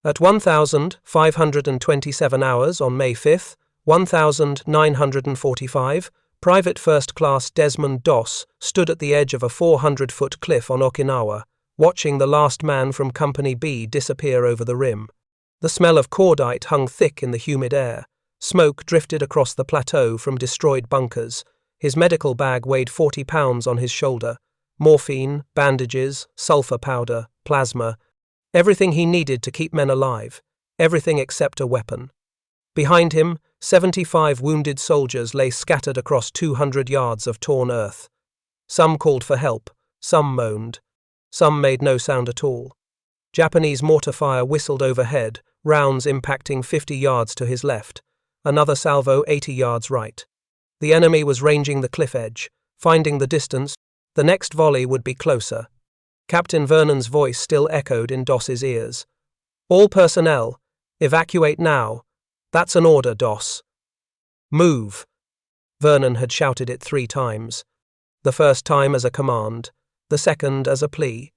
At 1,527 hours on May 5, 1945, Private First Class Desmond Doss stood at the edge of a 400-foot cliff on Okinawa, watching the last man from Company B disappear over the rim. The smell of cordite hung thick in the humid air. Smoke drifted across the plateau from destroyed bunkers. His medical bag weighed 40 pounds on his shoulder. Morphine, bandages, sulfur powder, plasma. Everything he needed to keep men alive. Everything except a weapon. Behind him, 75 wounded soldiers lay scattered across 200 yards of torn earth. Some called for help. Some moaned. Some made no sound at all. Japanese mortar fire whistled overhead, rounds impacting 50 yards to his left. Another salvo 80 yards right. The enemy was ranging the cliff edge. Finding the distance, the next volley would be closer. Captain Vernon's voice still echoed in Doss's ears. "All personnel, evacuate now. That's an order, Doss." "Move." Vernon had shouted it 3 times. The first time as a command, the second as a plea.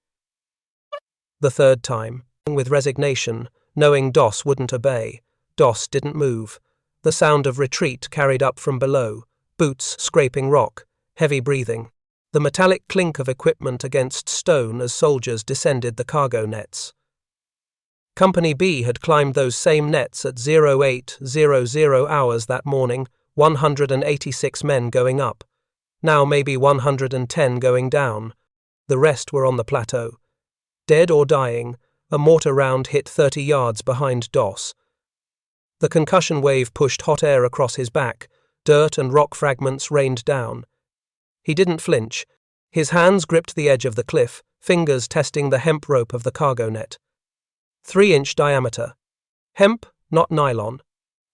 The third time, with resignation, knowing Doss wouldn't obey. Doss didn't move. The sound of retreat carried up from below, boots scraping rock, heavy breathing. The metallic clink of equipment against stone as soldiers descended the cargo nets. Company B had climbed those same nets at 0800 hours that morning, 186 men going up. Now maybe 110 going down. The rest were on the plateau. Dead or dying, a mortar round hit 30 yards behind Doss. The concussion wave pushed hot air across his back. Dirt and rock fragments rained down. He didn't flinch. His hands gripped the edge of the cliff, fingers testing the hemp rope of the cargo net. 3-inch diameter. Hemp, not nylon.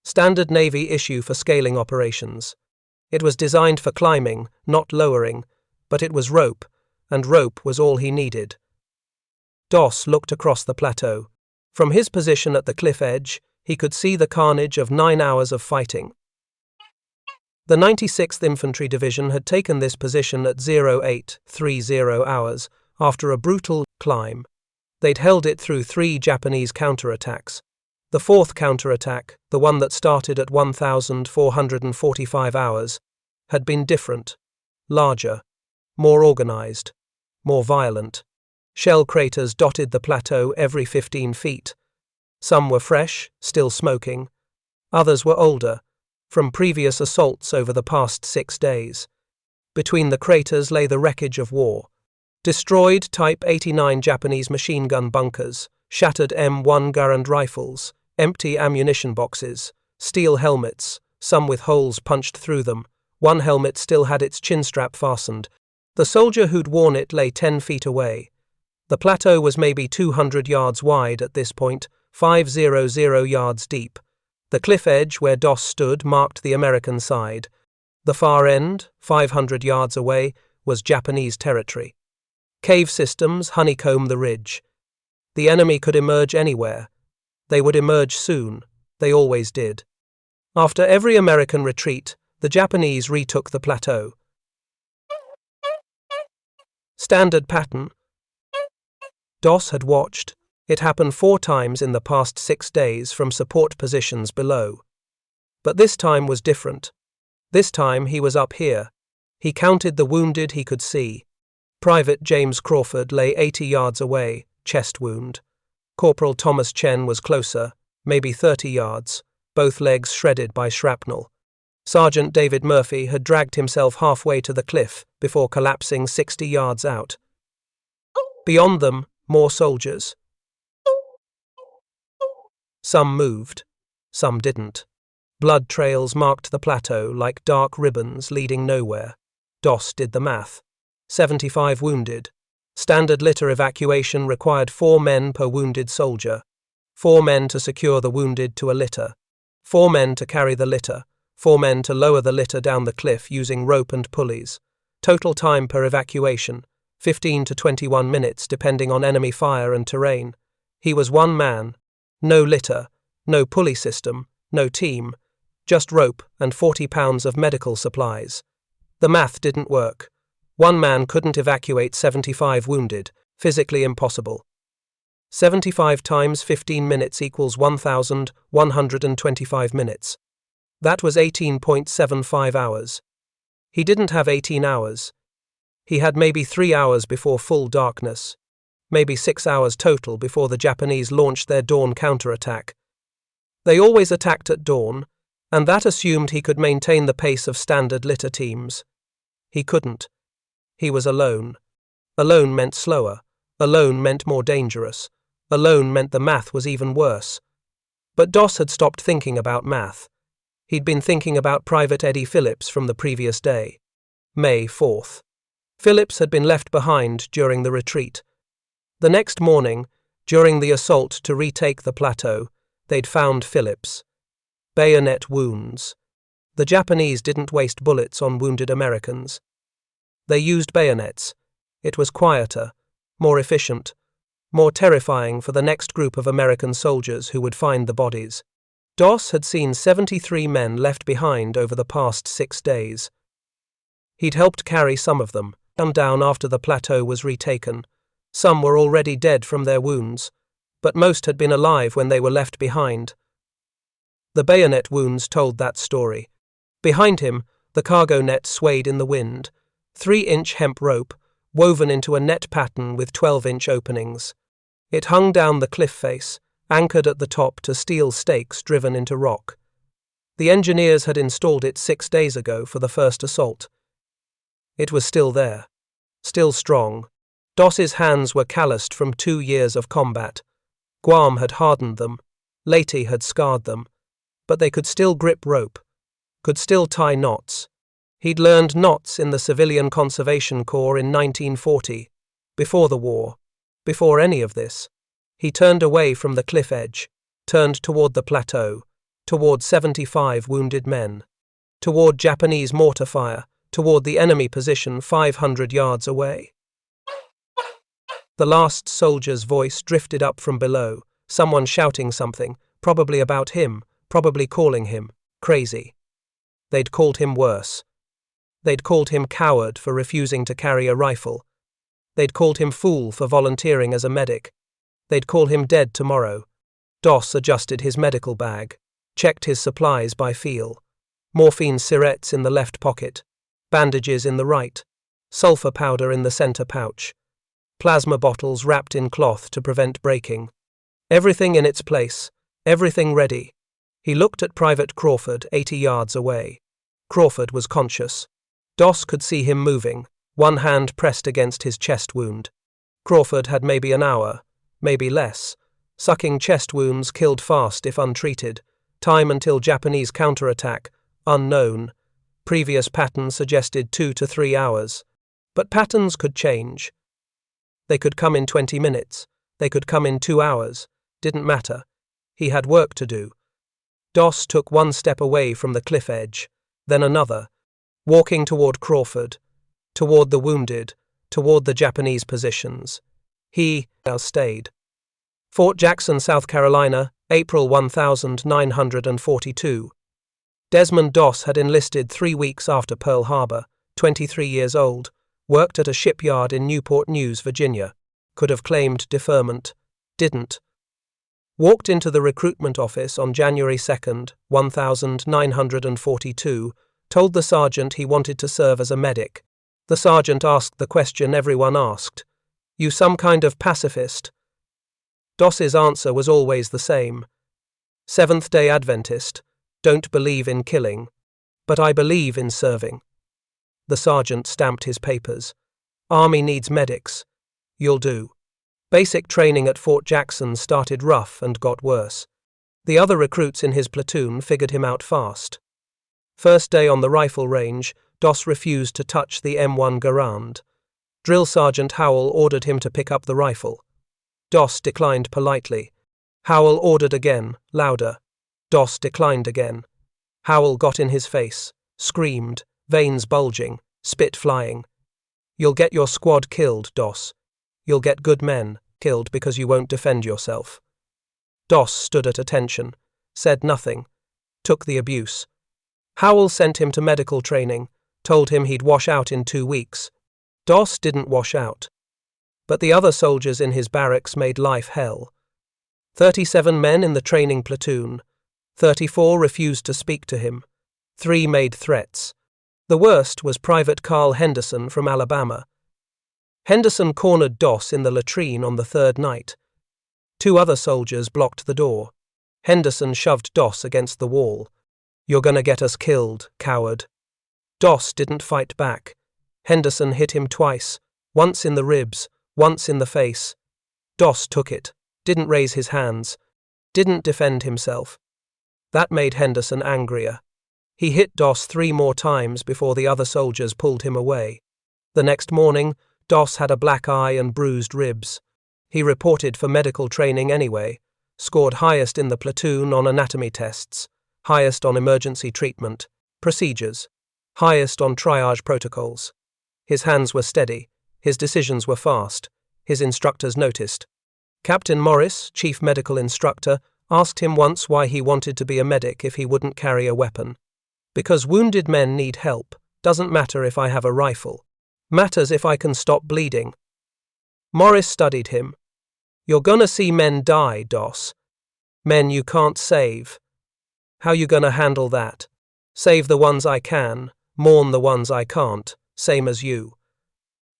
Standard Navy issue for scaling operations. It was designed for climbing, not lowering, but it was rope, and rope was all he needed. Doss looked across the plateau. From his position at the cliff edge, he could see the carnage of 9 hours of fighting. The 96th Infantry Division had taken this position at 0830 hours after a brutal climb. They'd held it through 3 Japanese counterattacks. The 4th counterattack, the one that started at 1,445 hours, had been different, larger, more organized, more violent. Shell craters dotted the plateau every 15 feet. Some were fresh, still smoking. Others were older, from previous assaults over the past 6 days. Between the craters lay the wreckage of war. Destroyed Type 89 Japanese machine gun bunkers, shattered M1 Garand rifles, empty ammunition boxes, steel helmets, some with holes punched through them. One helmet still had its chin strap fastened. The soldier who'd worn it lay 10 feet away. The plateau was maybe 200 yards wide at this point, 500 yards deep. The cliff edge where Doss stood marked the American side. The far end, 500 yards away, was Japanese territory. Cave systems honeycomb the ridge. The enemy could emerge anywhere. They would emerge soon. They always did. After every American retreat, the Japanese retook the plateau. Standard pattern. Doss had watched. It happened 4 times in the past 6 days from support positions below. But this time was different. This time he was up here. He counted the wounded he could see. Private James Crawford lay 80 yards away, chest wound. Corporal Thomas Chen was closer, maybe 30 yards, both legs shredded by shrapnel. Sergeant David Murphy had dragged himself halfway to the cliff before collapsing 60 yards out. Beyond them, more soldiers. Some moved, some didn't. Blood trails marked the plateau like dark ribbons leading nowhere. Doss did the math. 75 wounded. Standard litter evacuation required 4 men per wounded soldier. 4 men to secure the wounded to a litter. 4 men to carry the litter. 4 men to lower the litter down the cliff using rope and pulleys. Total time per evacuation, 15 to 21 minutes depending on enemy fire and terrain. He was 1 man. No litter, no pulley system, no team. Just rope and 40 pounds of medical supplies. The math didn't work. 1 man couldn't evacuate 75 wounded, physically impossible. 75 times 15 minutes equals 1,125 minutes. That was 18.75 hours. He didn't have 18 hours. He had maybe 3 hours before full darkness. Maybe 6 hours total before the Japanese launched their dawn counterattack. They always attacked at dawn, and that assumed he could maintain the pace of standard litter teams. He couldn't. He was alone. Alone meant slower. Alone meant more dangerous. Alone meant the math was even worse. But Doss had stopped thinking about math. He'd been thinking about Private Eddie Phillips from the previous day. May 4th. Phillips had been left behind during the retreat. The next morning, during the assault to retake the plateau, they'd found Phillips. Bayonet wounds. The Japanese didn't waste bullets on wounded Americans. They used bayonets. It was quieter, more efficient, more terrifying for the next group of American soldiers who would find the bodies. Doss had seen 73 men left behind over the past 6 days. He'd helped carry some of them, down after the plateau was retaken. Some were already dead from their wounds, but most had been alive when they were left behind. The bayonet wounds told that story. Behind him, the cargo net swayed in the wind, 3-inch hemp rope, woven into a net pattern with 12-inch openings. It hung down the cliff face, anchored at the top to steel stakes driven into rock. The engineers had installed it 6 days ago for the first assault. It was still there, still strong. Doss's hands were calloused from 2 years of combat. Guam had hardened them, Leyte had scarred them, but they could still grip rope, could still tie knots. He'd learned knots in the Civilian Conservation Corps in 1940, before the war, before any of this. He turned away from the cliff edge, turned toward the plateau, toward 75 wounded men, toward Japanese mortar fire, toward the enemy position 500 yards away. The last soldier's voice drifted up from below, someone shouting something, probably about him, probably calling him crazy. They'd called him worse. They'd called him coward for refusing to carry a rifle. They'd called him fool for volunteering as a medic. They'd call him dead tomorrow. Doss adjusted his medical bag, checked his supplies by feel. Morphine syrettes in the left pocket, bandages in the right, sulfur powder in the center pouch, plasma bottles wrapped in cloth to prevent breaking. Everything in its place, everything ready. He looked at Private Crawford 80 yards away. Crawford was conscious. Doss could see him moving, one hand pressed against his chest wound. Crawford had maybe an hour, maybe less. Sucking chest wounds killed fast if untreated. Time until Japanese counterattack, unknown. Previous pattern suggested 2 to 3 hours. But patterns could change. They could come in 20 minutes. They could come in 2 hours. Didn't matter. He had work to do. Doss took 1 step away from the cliff edge, then another, walking toward Crawford, toward the wounded, toward the Japanese positions. He stayed. Fort Jackson, South Carolina, April 1942. Desmond Doss had enlisted 3 weeks after Pearl Harbor, 23 years old, worked at a shipyard in Newport News, Virginia. Could have claimed deferment. Didn't. Walked into the recruitment office on January 2nd, 1942, told the sergeant he wanted to serve as a medic. The sergeant asked the question everyone asked. You some kind of pacifist? Doss's answer was always the same. Seventh-day Adventist, don't believe in killing, but I believe in serving. The sergeant stamped his papers. Army needs medics. You'll do. Basic training at Fort Jackson started rough and got worse. The other recruits in his platoon figured him out fast. First day on the rifle range, Doss refused to touch the M1 Garand. Drill Sergeant Howell ordered him to pick up the rifle. Doss declined politely. Howell ordered again, louder. Doss declined again. Howell got in his face, screamed, veins bulging, spit flying. You'll get your squad killed, Doss. You'll get good men killed because you won't defend yourself. Doss stood at attention, said nothing, took the abuse. Howell sent him to medical training, told him he'd wash out in 2 weeks. Doss didn't wash out. but the other soldiers in his barracks made life hell. 37 men in the training platoon. 34 refused to speak to him. 3 made threats. The worst was Private Carl Henderson from Alabama. Henderson cornered Doss in the latrine on the third night. 2 other soldiers blocked the door. Henderson shoved Doss against the wall. "You're gonna get us killed, coward." Doss didn't fight back. Henderson hit him twice, once in the ribs, once in the face. Doss took it, didn't raise his hands, didn't defend himself. That made Henderson angrier. He hit Doss 3 more times before the other soldiers pulled him away. The next morning, Doss had a black eye and bruised ribs. He reported for medical training anyway, scored highest in the platoon on anatomy tests, highest on emergency treatment, procedures, highest on triage protocols. His hands were steady, his decisions were fast, his instructors noticed. Captain Morris, chief medical instructor, asked him once why he wanted to be a medic if he wouldn't carry a weapon. "Because wounded men need help. Doesn't matter if I have a rifle. Matters if I can stop bleeding." Morris studied him. "You're gonna see men die, Doss. Men you can't save. How you gonna handle that? Save the ones I can, mourn the ones I can't, same as you."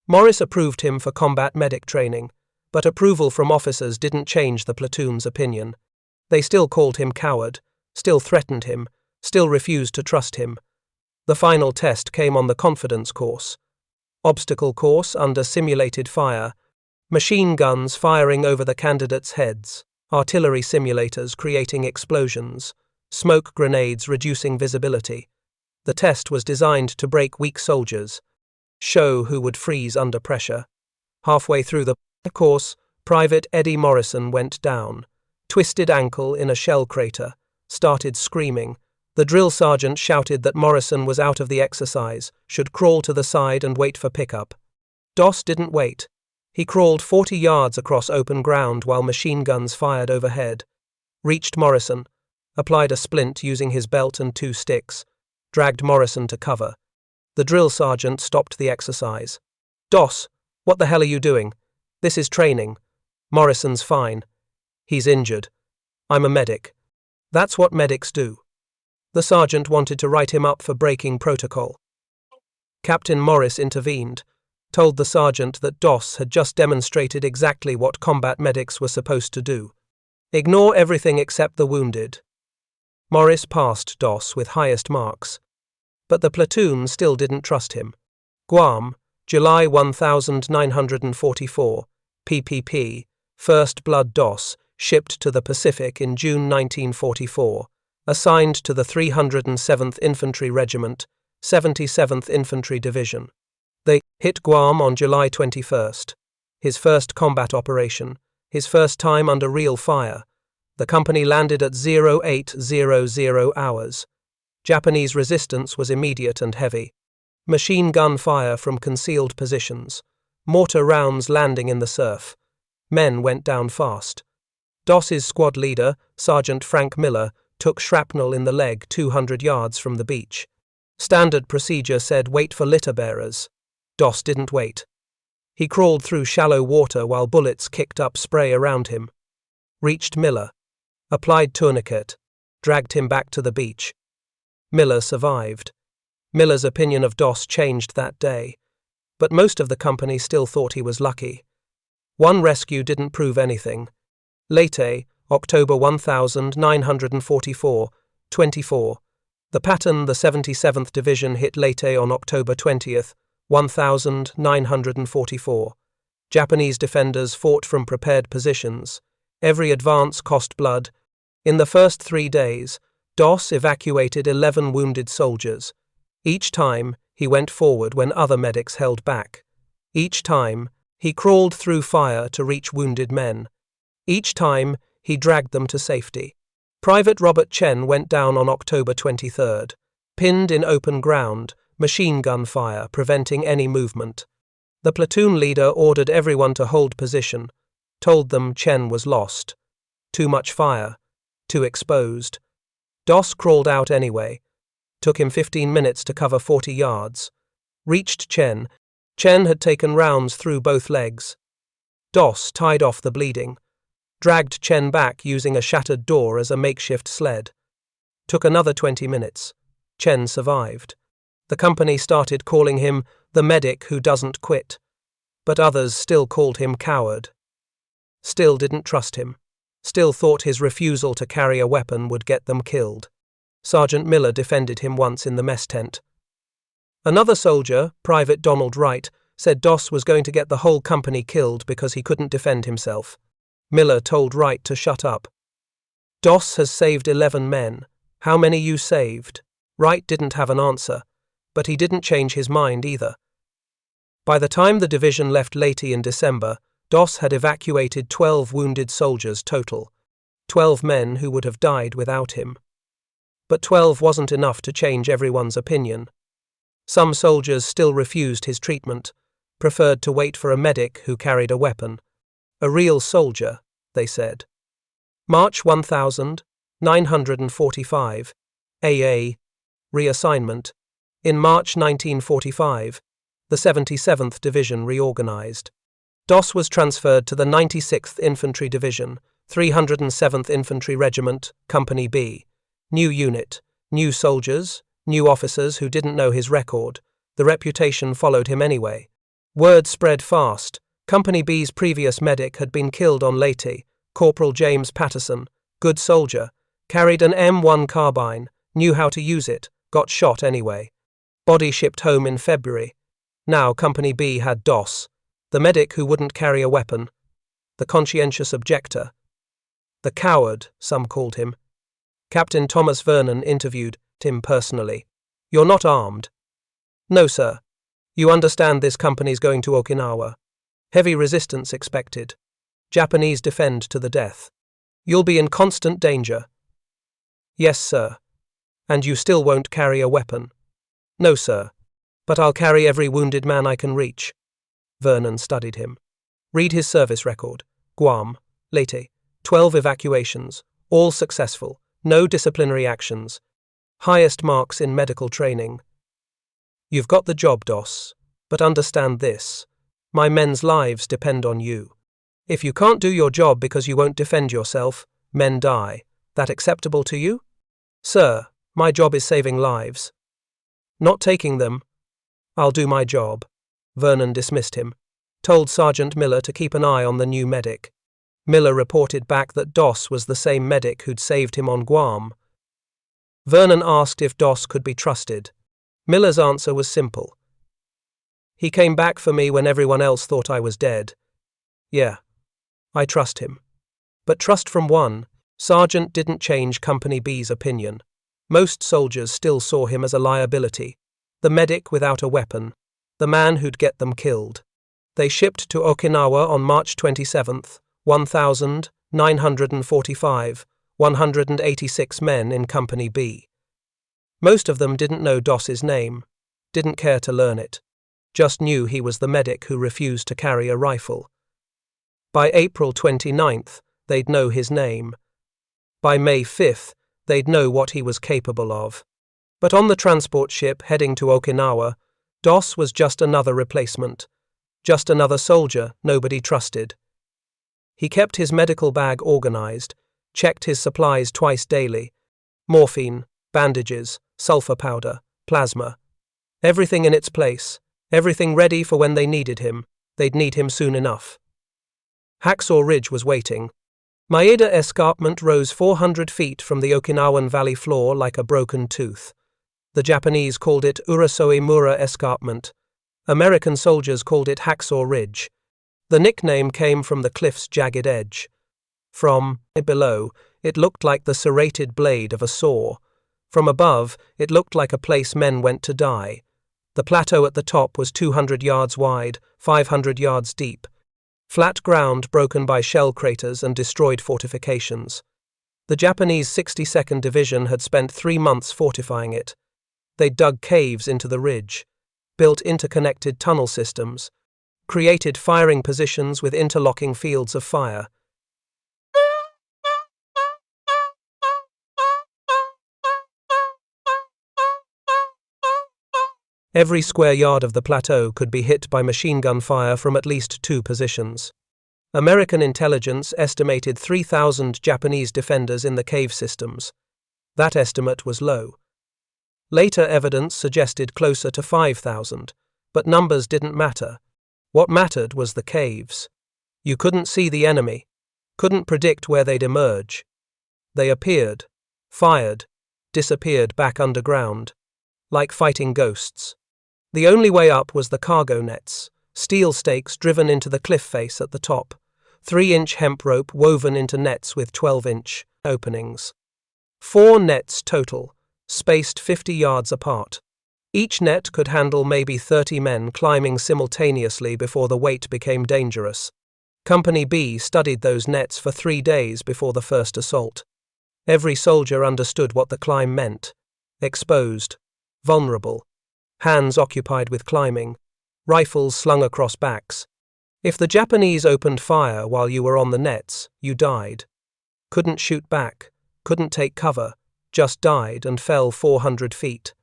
Morris approved him for combat medic training, but approval from officers didn't change the platoon's opinion. They still called him coward, still threatened him, still refused to trust him. The final test came on the confidence course. Obstacle course under simulated fire, machine guns firing over the candidates' heads, artillery simulators creating explosions, smoke grenades reducing visibility. The test was designed to break weak soldiers, show who would freeze under pressure. Halfway through the course, Private Eddie Morrison went down, twisted ankle in a shell crater, started screaming. The drill sergeant shouted that Morrison was out of the exercise, should crawl to the side and wait for pickup. Doss didn't wait. He crawled 40 yards across open ground while machine guns fired overhead. Reached Morrison, applied a splint using his belt and 2 sticks, dragged Morrison to cover. The drill sergeant stopped the exercise. "Doss, what the hell are you doing? This is training. Morrison's fine. He's injured. I'm a medic. That's what medics do." The sergeant wanted to write him up for breaking protocol. Captain Morris intervened, told the sergeant that Doss had just demonstrated exactly what combat medics were supposed to do. Ignore everything except the wounded. Morris passed Doss with highest marks, but the platoon still didn't trust him. Guam, July 1944, PPP, First Blood Doss, shipped to the Pacific in June 1944, assigned to the 307th Infantry Regiment, 77th Infantry Division. They hit Guam on July 21st. His first combat operation, his first time under real fire. The company landed at 0800 hours. Japanese resistance was immediate and heavy. Machine gun fire from concealed positions. Mortar rounds landing in the surf. Men went down fast. Doss's squad leader, Sergeant Frank Miller, took shrapnel in the leg 200 yards from the beach. Standard procedure said wait for litter bearers. Doss didn't wait. He crawled through shallow water while bullets kicked up spray around him. Reached Miller. Applied tourniquet. Dragged him back to the beach. Miller survived. Miller's opinion of Doss changed that day, but most of the company still thought he was lucky. One rescue didn't prove anything. Leyte, October 1944, 24. The pattern the 77th Division hit Leyte on October 20th, 1944. Japanese defenders fought from prepared positions. Every advance cost blood. In the first 3 days, Doss evacuated 11 wounded soldiers. Each time, he went forward when other medics held back. Each time, he crawled through fire to reach wounded men. Each time, he dragged them to safety. Private Robert Chen went down on October 23rd, pinned in open ground, machine gun fire preventing any movement. The platoon leader ordered everyone to hold position, told them Chen was lost. Too much fire, too exposed. Doss crawled out anyway. Took him 15 minutes to cover 40 yards. Reached Chen. Chen had taken rounds through both legs. Doss tied off the bleeding, dragged Chen back using a shattered door as a makeshift sled. Took another 20 minutes. Chen survived. The company started calling him the medic who doesn't quit, but others still called him coward. Still didn't trust him. Still thought his refusal to carry a weapon would get them killed. Sergeant Miller defended him once in the mess tent. Another soldier, Private Donald Wright, said Doss was going to get the whole company killed because he couldn't defend himself. Miller told Wright to shut up. Doss has saved 11 men. How many you saved? Wright didn't have an answer, but he didn't change his mind either. By the time the division left Leyte in December, Doss had evacuated 12 wounded soldiers total, 12 men who would have died without him. But 12 wasn't enough to change everyone's opinion. Some soldiers still refused his treatment, preferred to wait for a medic who carried a weapon. A real soldier, they said. March 1945, AA, reassignment. In March 1945, the 77th Division reorganized. Doss was transferred to the 96th Infantry Division, 307th Infantry Regiment, Company B. New unit, new soldiers, new officers who didn't know his record. The reputation followed him anyway. Word spread fast. Company B's previous medic had been killed on Leyte. Corporal James Patterson, good soldier, carried an M1 carbine, knew how to use it, got shot anyway. Body shipped home in February. Now Company B had Doss, the medic who wouldn't carry a weapon, the conscientious objector. The coward, some called him. Captain Thomas Vernon interviewed him personally. You're not armed? No, sir. You understand this company's going to Okinawa. Heavy resistance expected. Japanese defend to the death. You'll be in constant danger. Yes, sir. And you still won't carry a weapon? No, sir. But I'll carry every wounded man I can reach. Vernon studied him. Read his service record. Guam, Leyte, 12 evacuations, all successful, no disciplinary actions. Highest marks in medical training. You've got the job, Doss, but understand this. My men's lives depend on you. If you can't do your job because you won't defend yourself, men die. That acceptable to you? Sir, my job is saving lives. Not taking them. I'll do my job. Vernon dismissed him. Told Sergeant Miller to keep an eye on the new medic. Miller reported back that Doss was the same medic who'd saved him on Guam. Vernon asked if Doss could be trusted. Miller's answer was simple. He came back for me when everyone else thought I was dead. Yeah, I trust him. But trust from one, Sergeant didn't change Company B's opinion. Most soldiers still saw him as a liability. The medic without a weapon. The man who'd get them killed. They shipped to Okinawa on March 27th, 1945, 186 men in Company B. Most of them didn't know Doss's name, didn't care to learn it, just knew he was the medic who refused to carry a rifle. By April 29th, they'd know his name. By May 5th, they'd know what he was capable of. But on the transport ship heading to Okinawa, Doss was just another replacement, just another soldier nobody trusted. He kept his medical bag organized, checked his supplies twice daily, morphine, bandages, sulfur powder, plasma. Everything in its place, everything ready for when they needed him. They'd need him soon enough. Hacksaw Ridge was waiting. Maeda Escarpment rose 400 feet from the Okinawan valley floor like a broken tooth. The Japanese called it Urasoe Mura Escarpment. American soldiers called it Hacksaw Ridge. The nickname came from the cliff's jagged edge. From below, it looked like the serrated blade of a saw. From above, it looked like a place men went to die. The plateau at the top was 200 yards wide, 500 yards deep. Flat ground broken by shell craters and destroyed fortifications. The Japanese 62nd Division had spent 3 months fortifying it. They dug caves into the ridge, built interconnected tunnel systems, created firing positions with interlocking fields of fire. Every square yard of the plateau could be hit by machine gun fire from at least 2 positions. American intelligence estimated 3,000 Japanese defenders in the cave systems. That estimate was low. Later evidence suggested closer to 5,000, but numbers didn't matter. What mattered was the caves. You couldn't see the enemy, couldn't predict where they'd emerge. They appeared, fired, disappeared back underground, like fighting ghosts. The only way up was the cargo nets, steel stakes driven into the cliff face at the top, 3-inch hemp rope woven into nets with 12-inch openings. 4 nets total, spaced 50 yards apart. Each net could handle maybe 30 men climbing simultaneously before the weight became dangerous. Company B studied those nets for 3 days before the first assault. Every soldier understood what the climb meant. Exposed, vulnerable, hands occupied with climbing, rifles slung across backs. If the Japanese opened fire while you were on the nets, you died. Couldn't shoot back, couldn't take cover, just died and fell 400 feet.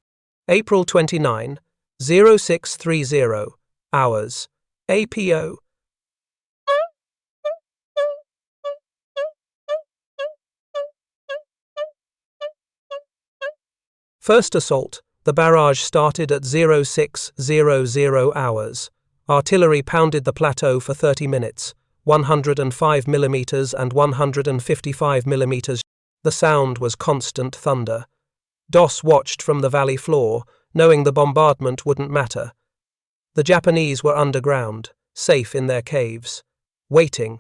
April 29, 0630, hours, APO. First assault. The barrage started at 0600 hours. Artillery pounded the plateau for 30 minutes, 105 millimeters and 155 millimeters. The sound was constant thunder. Doss watched from the valley floor, knowing the bombardment wouldn't matter. The Japanese were underground, safe in their caves, waiting.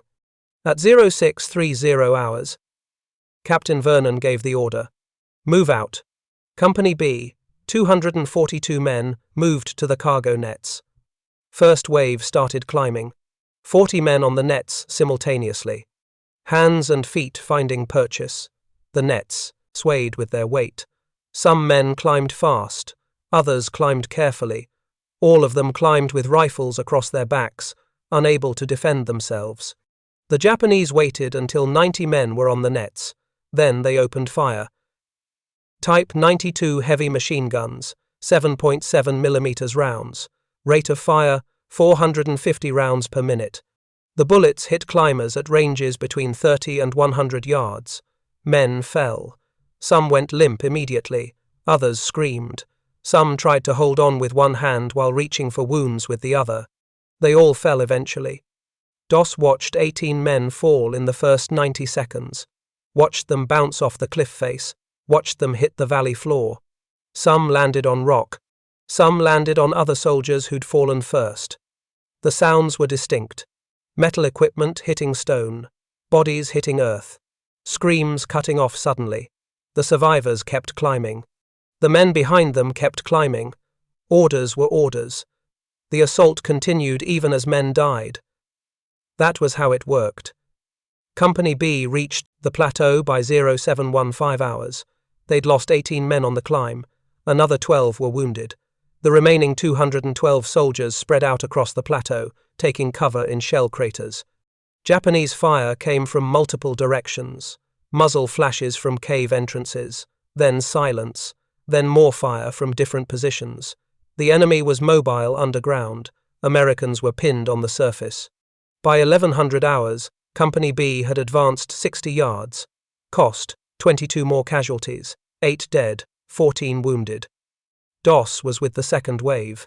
At 0630 hours, Captain Vernon gave the order. Move out. Company B, 242 men, moved to the cargo nets. First wave started climbing. 40 men on the nets simultaneously. Hands and feet finding purchase. The nets swayed with their weight. Some men climbed fast, others climbed carefully. All of them climbed with rifles across their backs, unable to defend themselves. The Japanese waited until 90 men were on the nets. Then they opened fire. Type 92 heavy machine guns, 7.7 mm rounds. Rate of fire, 450 rounds per minute. The bullets hit climbers at ranges between 30 and 100 yards. Men fell. Some went limp immediately. Others screamed. Some tried to hold on with one hand while reaching for wounds with the other. They all fell eventually. Doss watched 18 men fall in the first 90 seconds. Watched them bounce off the cliff face. Watched them hit the valley floor. Some landed on rock. Some landed on other soldiers who'd fallen first. The sounds were distinct. Metal equipment hitting stone. Bodies hitting earth. Screams cutting off suddenly. The survivors kept climbing. The men behind them kept climbing. Orders were orders. The assault continued even as men died. That was how it worked. Company B reached the plateau by 0715 hours. They'd lost 18 men on the climb. Another 12 were wounded. The remaining 212 soldiers spread out across the plateau, taking cover in shell craters. Japanese fire came from multiple directions. Muzzle flashes from cave entrances, then silence, then more fire from different positions. The enemy was mobile underground. Americans were pinned on the surface. By 1100 hours, Company B had advanced 60 yards. Cost, 22 more casualties, 8 dead, 14 wounded. Doss was with the second wave.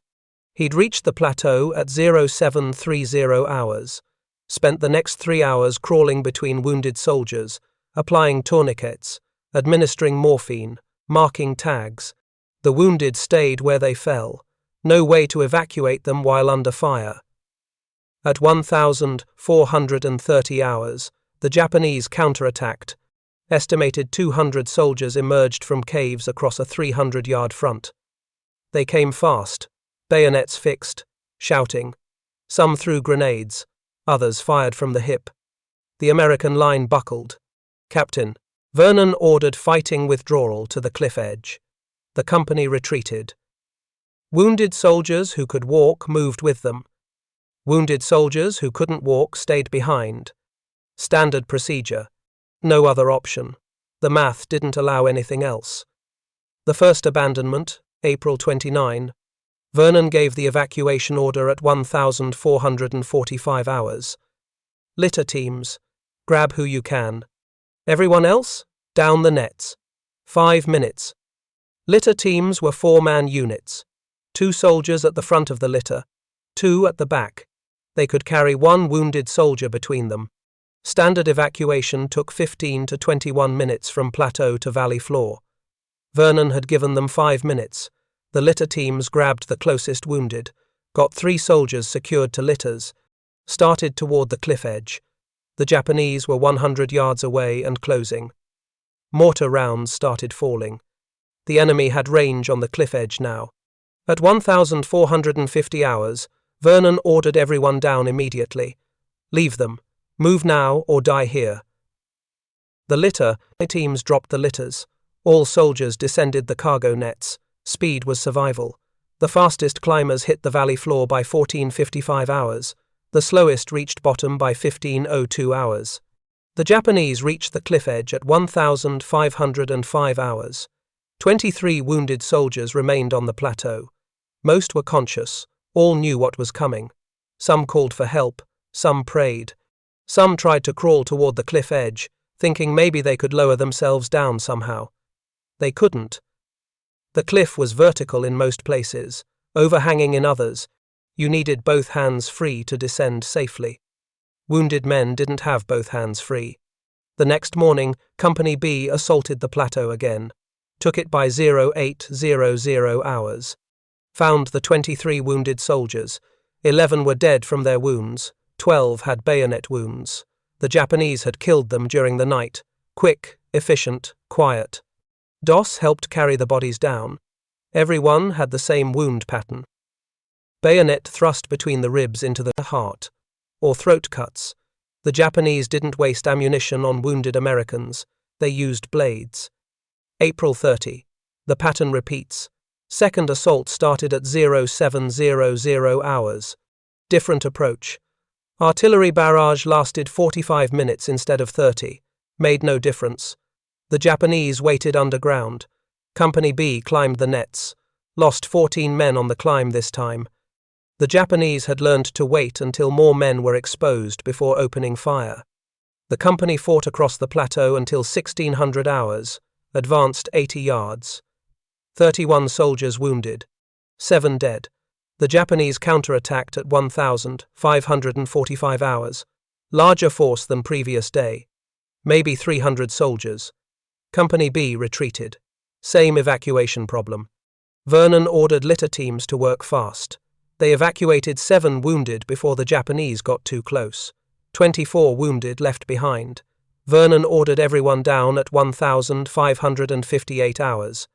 He'd reached the plateau at 0730 hours. Spent the next 3 hours crawling between wounded soldiers, applying tourniquets, administering morphine, marking tags. The wounded stayed where they fell. No way to evacuate them while under fire. At 1,430 hours, the Japanese counterattacked. Estimated 200 soldiers emerged from caves across a 300-yard front. They came fast, bayonets fixed, shouting. Some threw grenades, others fired from the hip. The American line buckled. Captain Vernon ordered fighting withdrawal to the cliff edge. The company retreated. Wounded soldiers who could walk moved with them. Wounded soldiers who couldn't walk stayed behind. Standard procedure. No other option. The math didn't allow anything else. The first abandonment, April 29. Vernon gave the evacuation order at 1,445 hours. Litter teams. Grab who you can. Everyone else? Down the nets. 5 minutes. Litter teams were 4-man units. 2 soldiers at the front of the litter, 2 at the back. They could carry 1 wounded soldier between them. Standard evacuation took 15 to 21 minutes from plateau to valley floor. Vernon had given them 5 minutes. The litter teams grabbed the closest wounded, got 3 soldiers secured to litters, started toward the cliff edge. The Japanese were 100 yards away and closing. Mortar rounds started falling. The enemy had range on the cliff edge now. At 1,450 hours, Vernon ordered everyone down immediately. Leave them. Move now or die here. The litter teams dropped the litters. All soldiers descended the cargo nets. Speed was survival. The fastest climbers hit the valley floor by 14:55 hours. The slowest reached bottom by 15:02 hours. The Japanese reached the cliff edge at 1,505 hours. 23 wounded soldiers remained on the plateau. Most were conscious. All knew what was coming. Some called for help. Some prayed. Some tried to crawl toward the cliff edge, thinking maybe they could lower themselves down somehow. They couldn't. The cliff was vertical in most places, overhanging in others. You needed both hands free to descend safely. Wounded men didn't have both hands free. The next morning, Company B assaulted the plateau again. Took it by 0800 hours. Found the 23 wounded soldiers. 11 were dead from their wounds. 12 had bayonet wounds. The Japanese had killed them during the night. Quick, efficient, quiet. Doss helped carry the bodies down. Everyone had the same wound pattern. Bayonet thrust between the ribs into the heart. Or throat cuts. The Japanese didn't waste ammunition on wounded Americans. They used blades. April 30. The pattern repeats. Second assault started at 0700 hours. Different approach. Artillery barrage lasted 45 minutes instead of 30. Made no difference. The Japanese waited underground. Company B climbed the nets. Lost 14 men on the climb this time. The Japanese had learned to wait until more men were exposed before opening fire. The company fought across the plateau until 1600 hours, advanced 80 yards. 31 soldiers wounded. 7 dead. The Japanese counterattacked at 1,545 hours. Larger force than previous day. Maybe 300 soldiers. Company B retreated. Same evacuation problem. Vernon ordered litter teams to work fast. They evacuated 7 wounded before the Japanese got too close. 24 wounded left behind. Vernon ordered everyone down at 1,558 hours.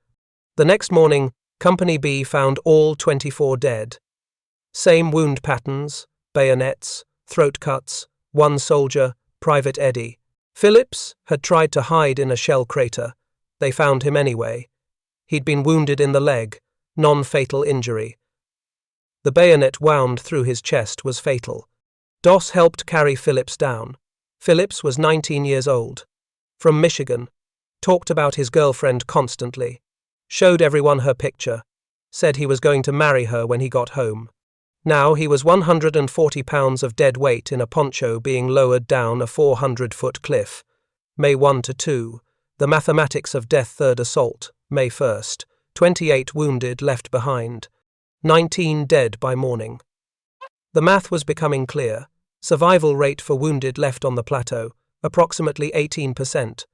The next morning, Company B found all 24 dead. Same wound patterns, bayonets, throat cuts, 1 soldier, Private Eddie. Phillips had tried to hide in a shell crater. They found him anyway. He'd been wounded in the leg, non-fatal injury. The bayonet wound through his chest was fatal. Doss helped carry Phillips down. Phillips was 19 years old. From Michigan. Talked about his girlfriend constantly. Showed everyone her picture. Said he was going to marry her when he got home. Now he was 140 pounds of dead weight in a poncho being lowered down a 400-foot cliff. May 1 to 2. The mathematics of death third assault. May 1st. 28 wounded left behind. 19 dead by morning. The math was becoming clear. Survival rate for wounded left on the plateau, approximately 18%.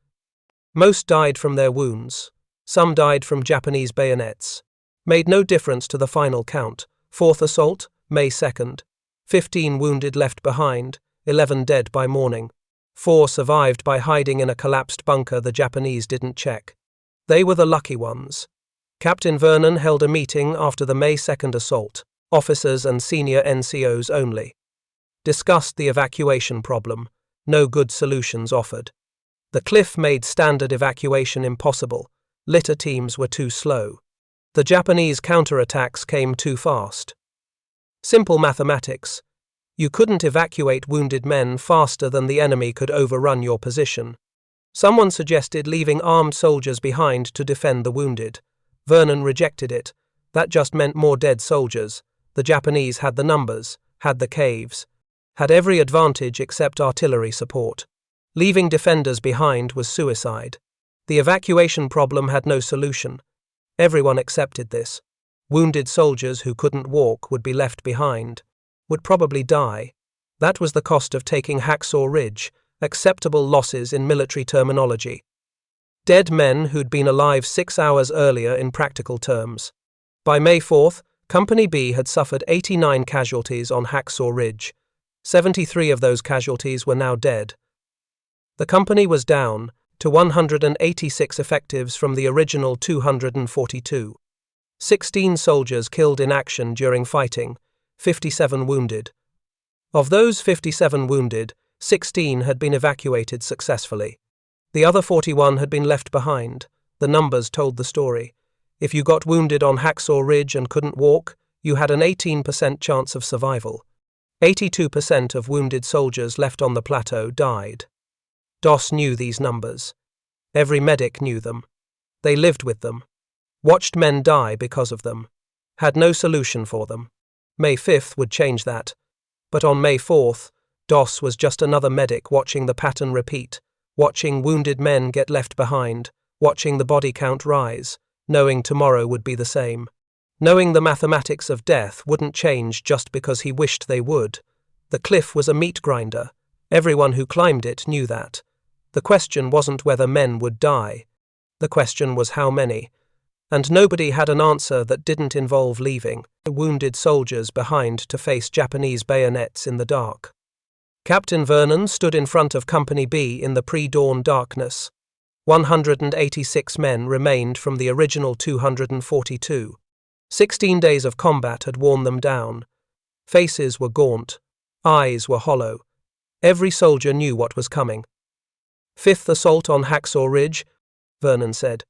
Most died from their wounds. Some died from Japanese bayonets. Made no difference to the final count. 4th assault, May 2nd. 15 wounded left behind, 11 dead by morning. 4 survived by hiding in a collapsed bunker the Japanese didn't check. They were the lucky ones. Captain Vernon held a meeting after the May 2nd assault, officers and senior NCOs only. Discussed the evacuation problem. No good solutions offered. The cliff made standard evacuation impossible. Litter teams were too slow. The Japanese counterattacks came too fast. Simple mathematics. You couldn't evacuate wounded men faster than the enemy could overrun your position. Someone suggested leaving armed soldiers behind to defend the wounded. Vernon rejected it. That just meant more dead soldiers. The Japanese had the numbers, had the caves, had every advantage except artillery support. Leaving defenders behind was suicide. The evacuation problem had no solution. Everyone accepted this. Wounded soldiers who couldn't walk would be left behind, would probably die. That was the cost of taking Hacksaw Ridge, acceptable losses in military terminology. Dead men who'd been alive 6 hours earlier in practical terms. By May 4th, Company B had suffered 89 casualties on Hacksaw Ridge. 73 of those casualties were now dead. The company was down to 186 effectives from the original 242. 16 soldiers killed in action during fighting, 57 wounded. Of those 57 wounded, 16 had been evacuated successfully. The other 41 had been left behind. The numbers told the story. If you got wounded on Hacksaw Ridge and couldn't walk, you had an 18% chance of survival. 82% of wounded soldiers left on the plateau died. Doss knew these numbers. Every medic knew them. They lived with them. Watched men die because of them. Had no solution for them. May 5th would change that. But on May 4th, Doss was just another medic watching the pattern repeat, watching wounded men get left behind, watching the body count rise, knowing tomorrow would be the same. Knowing the mathematics of death wouldn't change just because he wished they would. The cliff was a meat grinder. Everyone who climbed it knew that. The question wasn't whether men would die. The question was how many. And nobody had an answer that didn't involve leaving wounded soldiers behind to face Japanese bayonets in the dark. Captain Vernon stood in front of Company B in the pre-dawn darkness. 186 men remained from the original 242. 16 days of combat had worn them down. Faces were gaunt. Eyes were hollow. Every soldier knew what was coming. "Fifth assault on Hacksaw Ridge," Vernon said.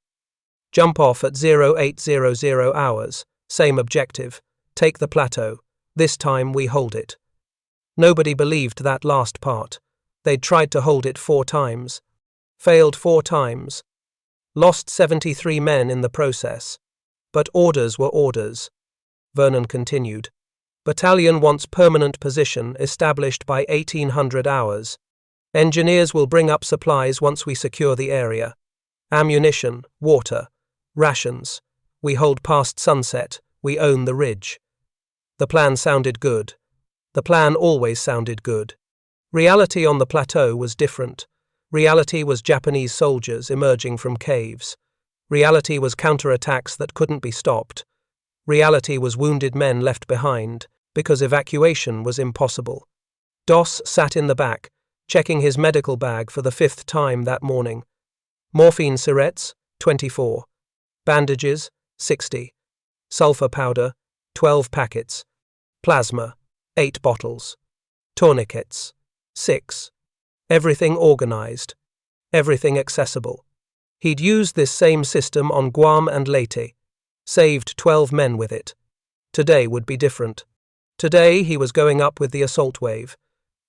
"Jump off at 0800 hours. Same objective. Take the plateau. This time we hold it." Nobody believed that last part. They'd tried to hold it 4 times. Failed 4 times. Lost 73 men in the process. But orders were orders. Vernon continued. "Battalion wants permanent position established by 1800 hours. Engineers will bring up supplies once we secure the area. Ammunition, water, rations. We hold past sunset. We own the ridge." The plan sounded good. The plan always sounded good. Reality on the plateau was different. Reality was Japanese soldiers emerging from caves. Reality was counterattacks that couldn't be stopped. Reality was wounded men left behind, because evacuation was impossible. Doss sat in the back, checking his medical bag for the 5th time that morning. Morphine syrettes, 24. Bandages, 60. Sulfur powder, 12 packets. Plasma, 8 bottles. Tourniquets, 6. Everything organized. Everything accessible. He'd used this same system on Guam and Leyte. Saved 12 men with it. Today would be different. Today he was going up with the assault wave.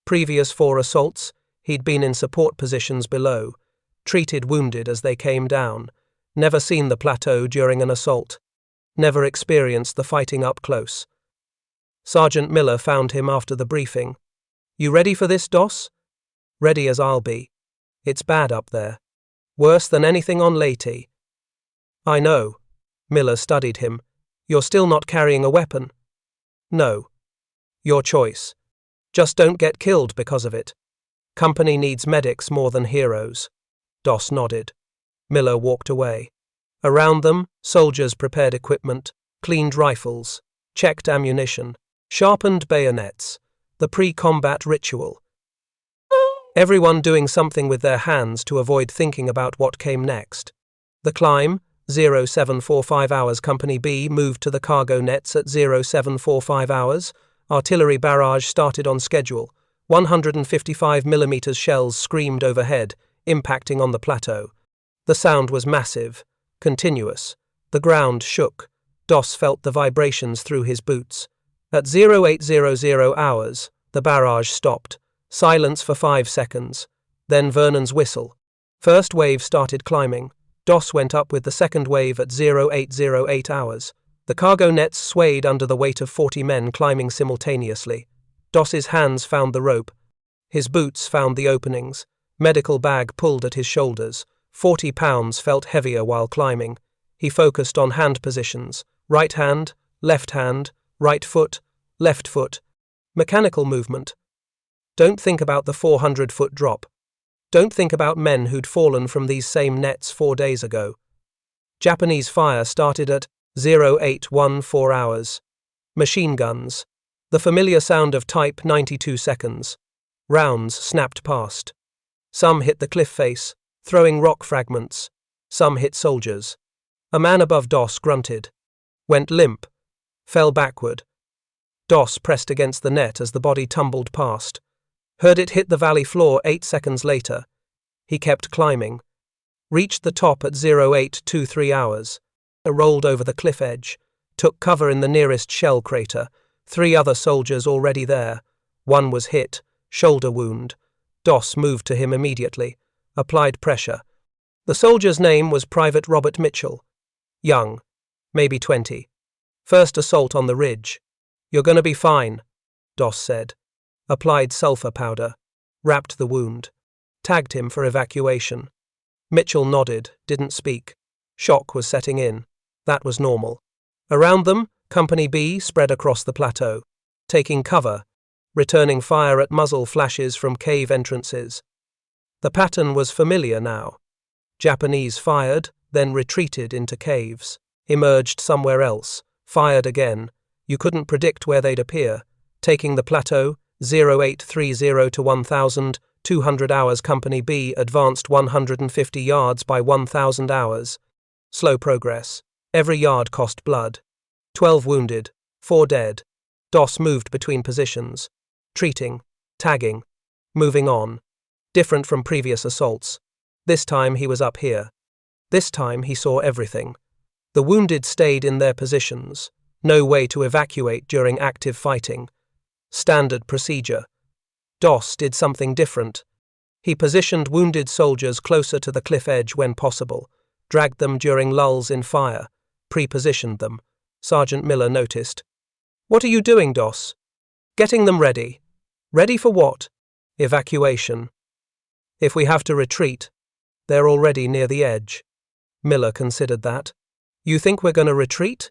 Previous 4 assaults, he'd been in support positions below, treated wounded as they came down, never seen the plateau during an assault, never experienced the fighting up close. Sergeant Miller found him after the briefing. "You ready for this, Doss?" "Ready as I'll be. It's bad up there. Worse than anything on Leyte." "I know." Miller studied him. "You're still not carrying a weapon?" "No." "Your choice. Just don't get killed because of it. Company needs medics more than heroes." Doss nodded. Miller walked away. Around them, soldiers prepared equipment, cleaned rifles, checked ammunition, sharpened bayonets, the pre-combat ritual. Everyone doing something with their hands to avoid thinking about what came next. The climb, 0745 hours. Company B moved to the cargo nets at 0745 hours. Artillery barrage started on schedule. 155mm shells screamed overhead, impacting on the plateau. The sound was massive, continuous. The ground shook. Doss felt the vibrations through his boots. At 0800 hours, the barrage stopped. Silence for 5 seconds. Then Vernon's whistle. First wave started climbing. Doss went up with the second wave at 0808 hours. The cargo nets swayed under the weight of 40 men climbing simultaneously. Doss's hands found the rope. His boots found the openings. Medical bag pulled at his shoulders. 40 pounds felt heavier while climbing. He focused on hand positions. Right hand, left hand, right foot, left foot. Mechanical movement. Don't think about the 400-foot drop. Don't think about men who'd fallen from these same nets 4 days ago. Japanese fire started at 0814 hours. Machine guns. The familiar sound of type 92 seconds. Rounds snapped past. Some hit the cliff face, throwing rock fragments. Some hit soldiers. A man above Doss grunted. Went limp. Fell backward. Doss pressed against the net as the body tumbled past. Heard it hit the valley floor 8 seconds later. He kept climbing. Reached the top at 0823 hours. Rolled over the cliff edge. Took cover in the nearest shell crater. 3 other soldiers already there. One was hit. Shoulder wound. Doss moved to him immediately. Applied pressure. The soldier's name was Private Robert Mitchell. Young. Maybe 20. First assault on the ridge. You're gonna be fine, Doss said. Applied sulfur powder. Wrapped the wound. Tagged him for evacuation. Mitchell nodded, didn't speak. Shock was setting in. That was normal. Around them, Company B spread across the plateau. Taking cover. Returning fire at muzzle flashes from cave entrances. The pattern was familiar now. Japanese fired, then retreated into caves. Emerged somewhere else. Fired again. You couldn't predict where they'd appear. Taking the plateau, 0830 to 1,200 hours. Company B advanced 150 yards by 1,000 hours. Slow progress. Every yard cost blood. 12 wounded. 4 dead. Doss moved between positions. Treating. Tagging. Moving on. Different from previous assaults. This time he was up here. This time he saw everything. The wounded stayed in their positions. No way to evacuate during active fighting. Standard procedure. Doss did something different. He positioned wounded soldiers closer to the cliff edge when possible, dragged them during lulls in fire, pre-positioned them. Sergeant Miller noticed. What are you doing, Doss? Getting them ready. Ready for what? Evacuation. If we have to retreat, they're already near the edge. Miller considered that. You think we're going to retreat?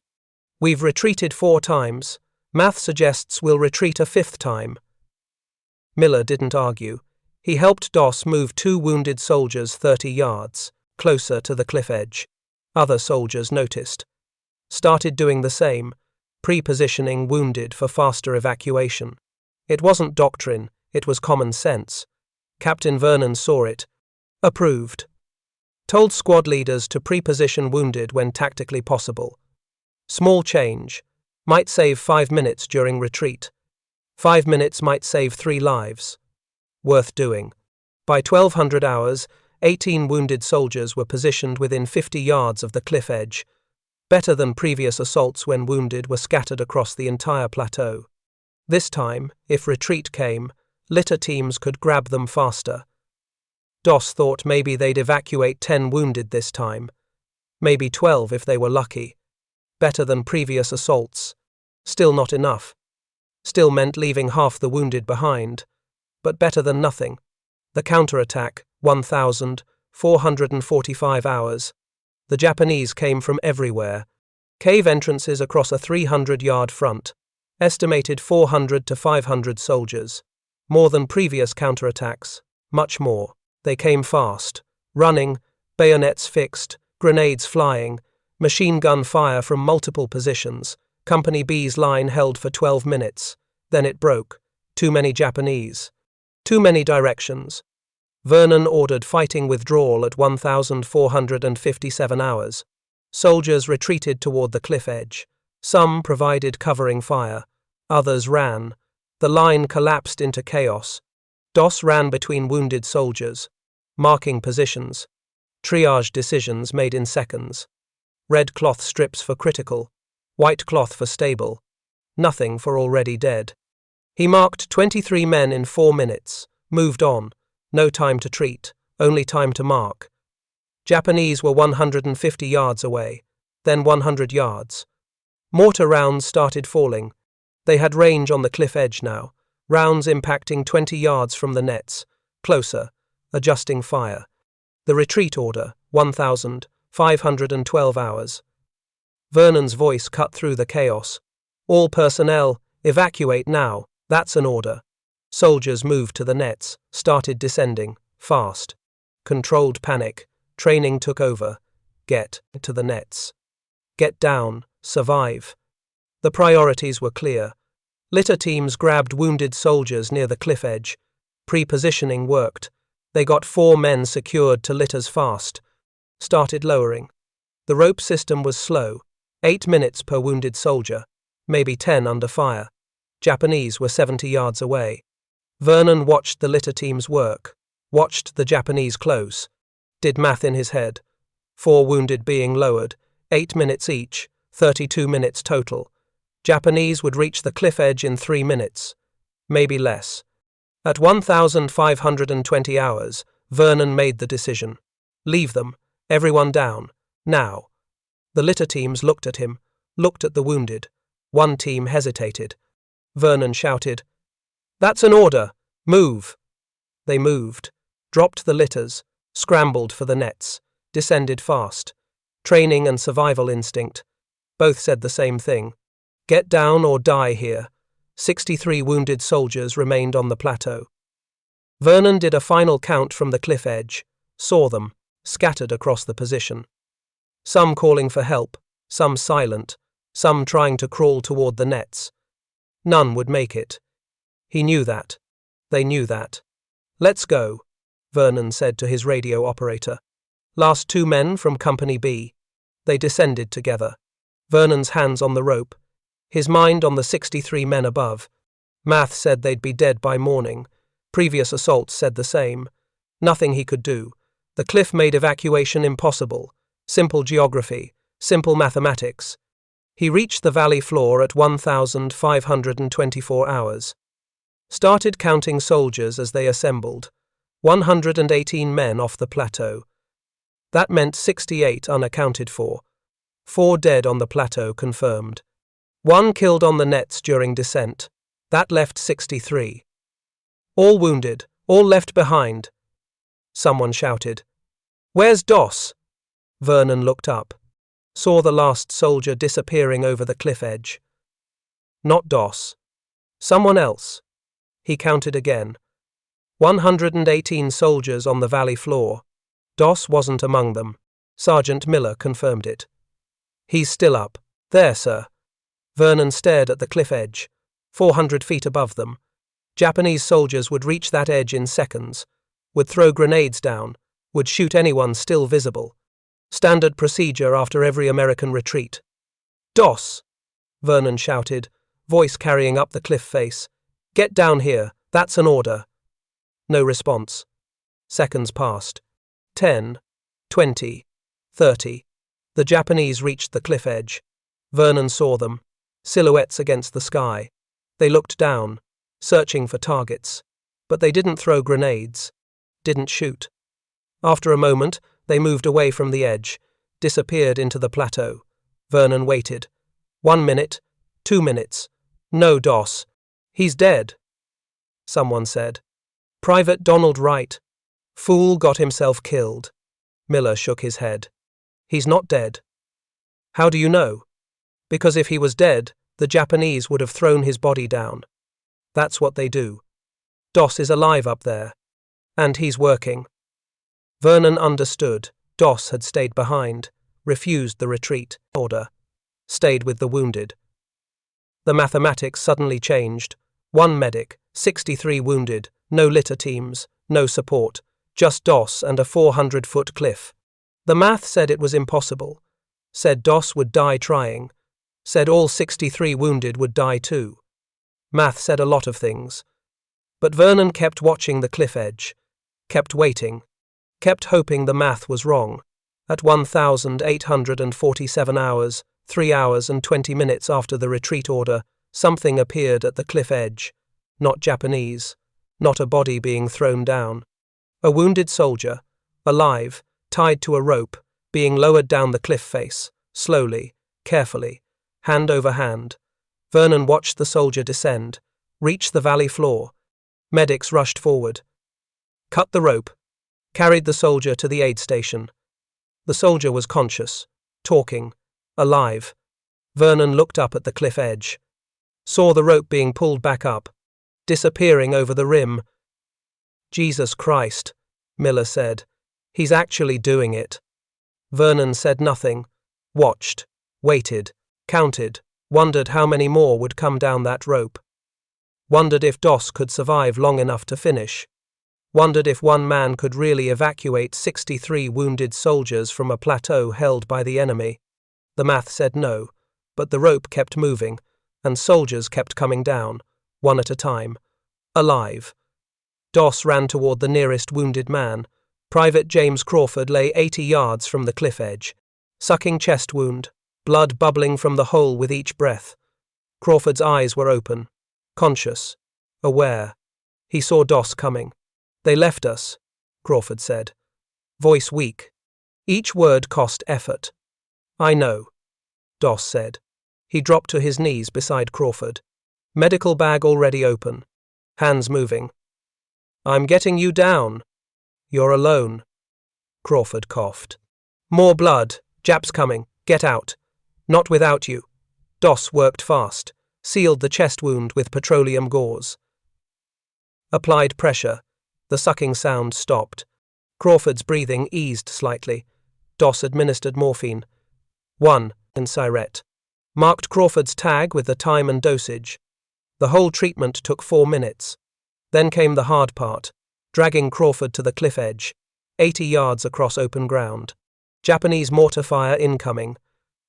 We've retreated 4 times. Math suggests we'll retreat a 5th time. Miller didn't argue. He helped Doss move 2 wounded soldiers 30 yards, closer to the cliff edge. Other soldiers noticed. Started doing the same, pre-positioning wounded for faster evacuation. It wasn't doctrine, it was common sense. Captain Vernon saw it. Approved. Told squad leaders to pre-position wounded when tactically possible. Small change. Might save 5 minutes during retreat. 5 minutes might save 3 lives. Worth doing. By 1200 hours, 18 wounded soldiers were positioned within 50 yards of the cliff edge. Better than previous assaults when wounded were scattered across the entire plateau. This time, if retreat came, litter teams could grab them faster. Doss thought maybe they'd evacuate 10 wounded this time. Maybe 12 if they were lucky. Better than previous assaults. Still not enough. Still meant leaving half the wounded behind. But better than nothing. The counterattack, 1,445 hours. The Japanese came from everywhere. Cave entrances across a 300-yard front. Estimated 400 to 500 soldiers. More than previous counterattacks. Much more. They came fast. Running, bayonets fixed, grenades flying, machine gun fire from multiple positions. Company B's line held for 12 minutes. Then it broke. Too many Japanese. Too many directions. Vernon ordered fighting withdrawal at 1,457 hours. Soldiers retreated toward the cliff edge. Some provided covering fire. Others ran. The line collapsed into chaos. Doss ran between wounded soldiers, marking positions. Triage decisions made in seconds. Red cloth strips for critical. White cloth for stable. Nothing for already dead. He marked 23 men in 4 minutes. Moved on. No time to treat. Only time to mark. Japanese were 150 yards away. Then 100 yards. Mortar rounds started falling. They had range on the cliff edge now. rounds impacting 20 yards from the nets, closer, adjusting fire. The retreat order, 1,512 hours. Vernon's voice cut through the chaos. All personnel, evacuate now, that's an order. Soldiers moved to the nets, started descending, fast. Controlled panic, training took over. Get to the nets. Get down, survive. The priorities were clear. Litter teams grabbed wounded soldiers near the cliff edge. Pre-positioning worked. They got 4 men secured to litters fast. Started lowering. The rope system was slow, 8 minutes per wounded soldier, maybe 10 under fire. Japanese were 70 yards away. Vernon watched the litter teams work, watched the Japanese close, did math in his head. 4 wounded being lowered, 8 minutes each, 32 minutes total. Japanese would reach the cliff edge in 3 minutes, maybe less. At 1,520 hours, Vernon made the decision. Leave them, everyone down, now. The litter teams looked at him, looked at the wounded. One team hesitated. Vernon shouted, "That's an order! Move!" They moved, dropped the litters, scrambled for the nets, descended fast. Training and survival instinct. Both said the same thing. Get down or die here. 63 wounded soldiers remained on the plateau. Vernon did a final count from the cliff edge, saw them, scattered across the position. Some calling for help, some silent, some trying to crawl toward the nets. None would make it. He knew that. They knew that. "Let's go," Vernon said to his radio operator. Last 2 men from Company B. They descended together. Vernon's hands on the rope, his mind on the 63 men above. Math said they'd be dead by morning. Previous assaults said the same. Nothing he could do. The cliff made evacuation impossible. Simple geography, simple mathematics. He reached the valley floor at 1,524 hours. Started counting soldiers as they assembled. 118 men off the plateau. That meant 68 unaccounted for. 4 dead on the plateau confirmed. 1 killed on the nets during descent. That left 63. All wounded, all left behind. Someone shouted, "Where's Doss?" Vernon looked up, saw the last soldier disappearing over the cliff edge. Not Doss. Someone else. He counted again. 118 soldiers on the valley floor. Doss wasn't among them. Sergeant Miller confirmed it. "He's still up. There, sir." Vernon stared at the cliff edge, 400 feet above them. Japanese soldiers would reach that edge in seconds, would throw grenades down, would shoot anyone still visible. Standard procedure after every American retreat. "Doss!" Vernon shouted, voice carrying up the cliff face. "Get down here, that's an order." No response. Seconds passed. 10, 20, 30. The Japanese reached the cliff edge. Vernon saw them, silhouettes against the sky. They looked down, searching for targets. But they didn't throw grenades, didn't shoot. After a moment, they moved away from the edge, disappeared into the plateau. Vernon waited. 1 minute, 2 minutes. No Doss. He's dead. Someone said. Private Donald Wright. Fool got himself killed. Miller shook his head. He's not dead. How do you know? Because if he was dead, the Japanese would have thrown his body down. That's what they do. Doss is alive up there. And he's working. Vernon understood. Doss had stayed behind, refused the retreat order, stayed with the wounded. The mathematics suddenly changed. 1 medic, 63 wounded, no litter teams, no support, just Doss and a 400-foot cliff. The math said it was impossible. Said Doss would die trying. Said all 63 wounded would die too. Math said a lot of things. But Vernon kept watching the cliff edge, kept waiting, kept hoping the math was wrong. At 1,847 hours, 3 hours and 20 minutes after the retreat order, something appeared at the cliff edge. Not Japanese, not a body being thrown down. A wounded soldier, alive, tied to a rope, being lowered down the cliff face, slowly, carefully, hand over hand. Vernon watched the soldier descend, Reached the valley floor. Medics rushed forward. Cut the rope. Carried the soldier to the aid station. The soldier was conscious, talking, alive. Vernon looked up at the cliff edge. Saw the rope being pulled back up, disappearing over the rim. Jesus Christ, Miller said. He's actually doing it. Vernon said nothing, watched, waited, counted, wondered how many more would come down that rope. Wondered if Doss could survive long enough to finish. Wondered if one man could really evacuate 63 wounded soldiers from a plateau held by the enemy. The math said no, but the rope kept moving, and soldiers kept coming down, one at a time, alive. Doss ran toward the nearest wounded man. Private James Crawford lay 80 yards from the cliff edge, sucking chest wound, blood bubbling from the hole with each breath. Crawford's eyes were open, conscious, aware. He saw Doss coming. They left us, Crawford said. Voice weak. Each word cost effort. I know, Doss said. He dropped to his knees beside Crawford. Medical bag already open. Hands moving. I'm getting you down. You're alone. Crawford coughed. More blood. Japs coming. Get out. Not without you. Doss worked fast. Sealed the chest wound with petroleum gauze. Applied pressure. The sucking sound stopped. Crawford's breathing eased slightly. Doss administered morphine. 1 in Siret. Marked Crawford's tag with the time and dosage. The whole treatment took 4 minutes. Then came the hard part, dragging Crawford to the cliff edge, 80 yards across open ground. Japanese mortar fire incoming.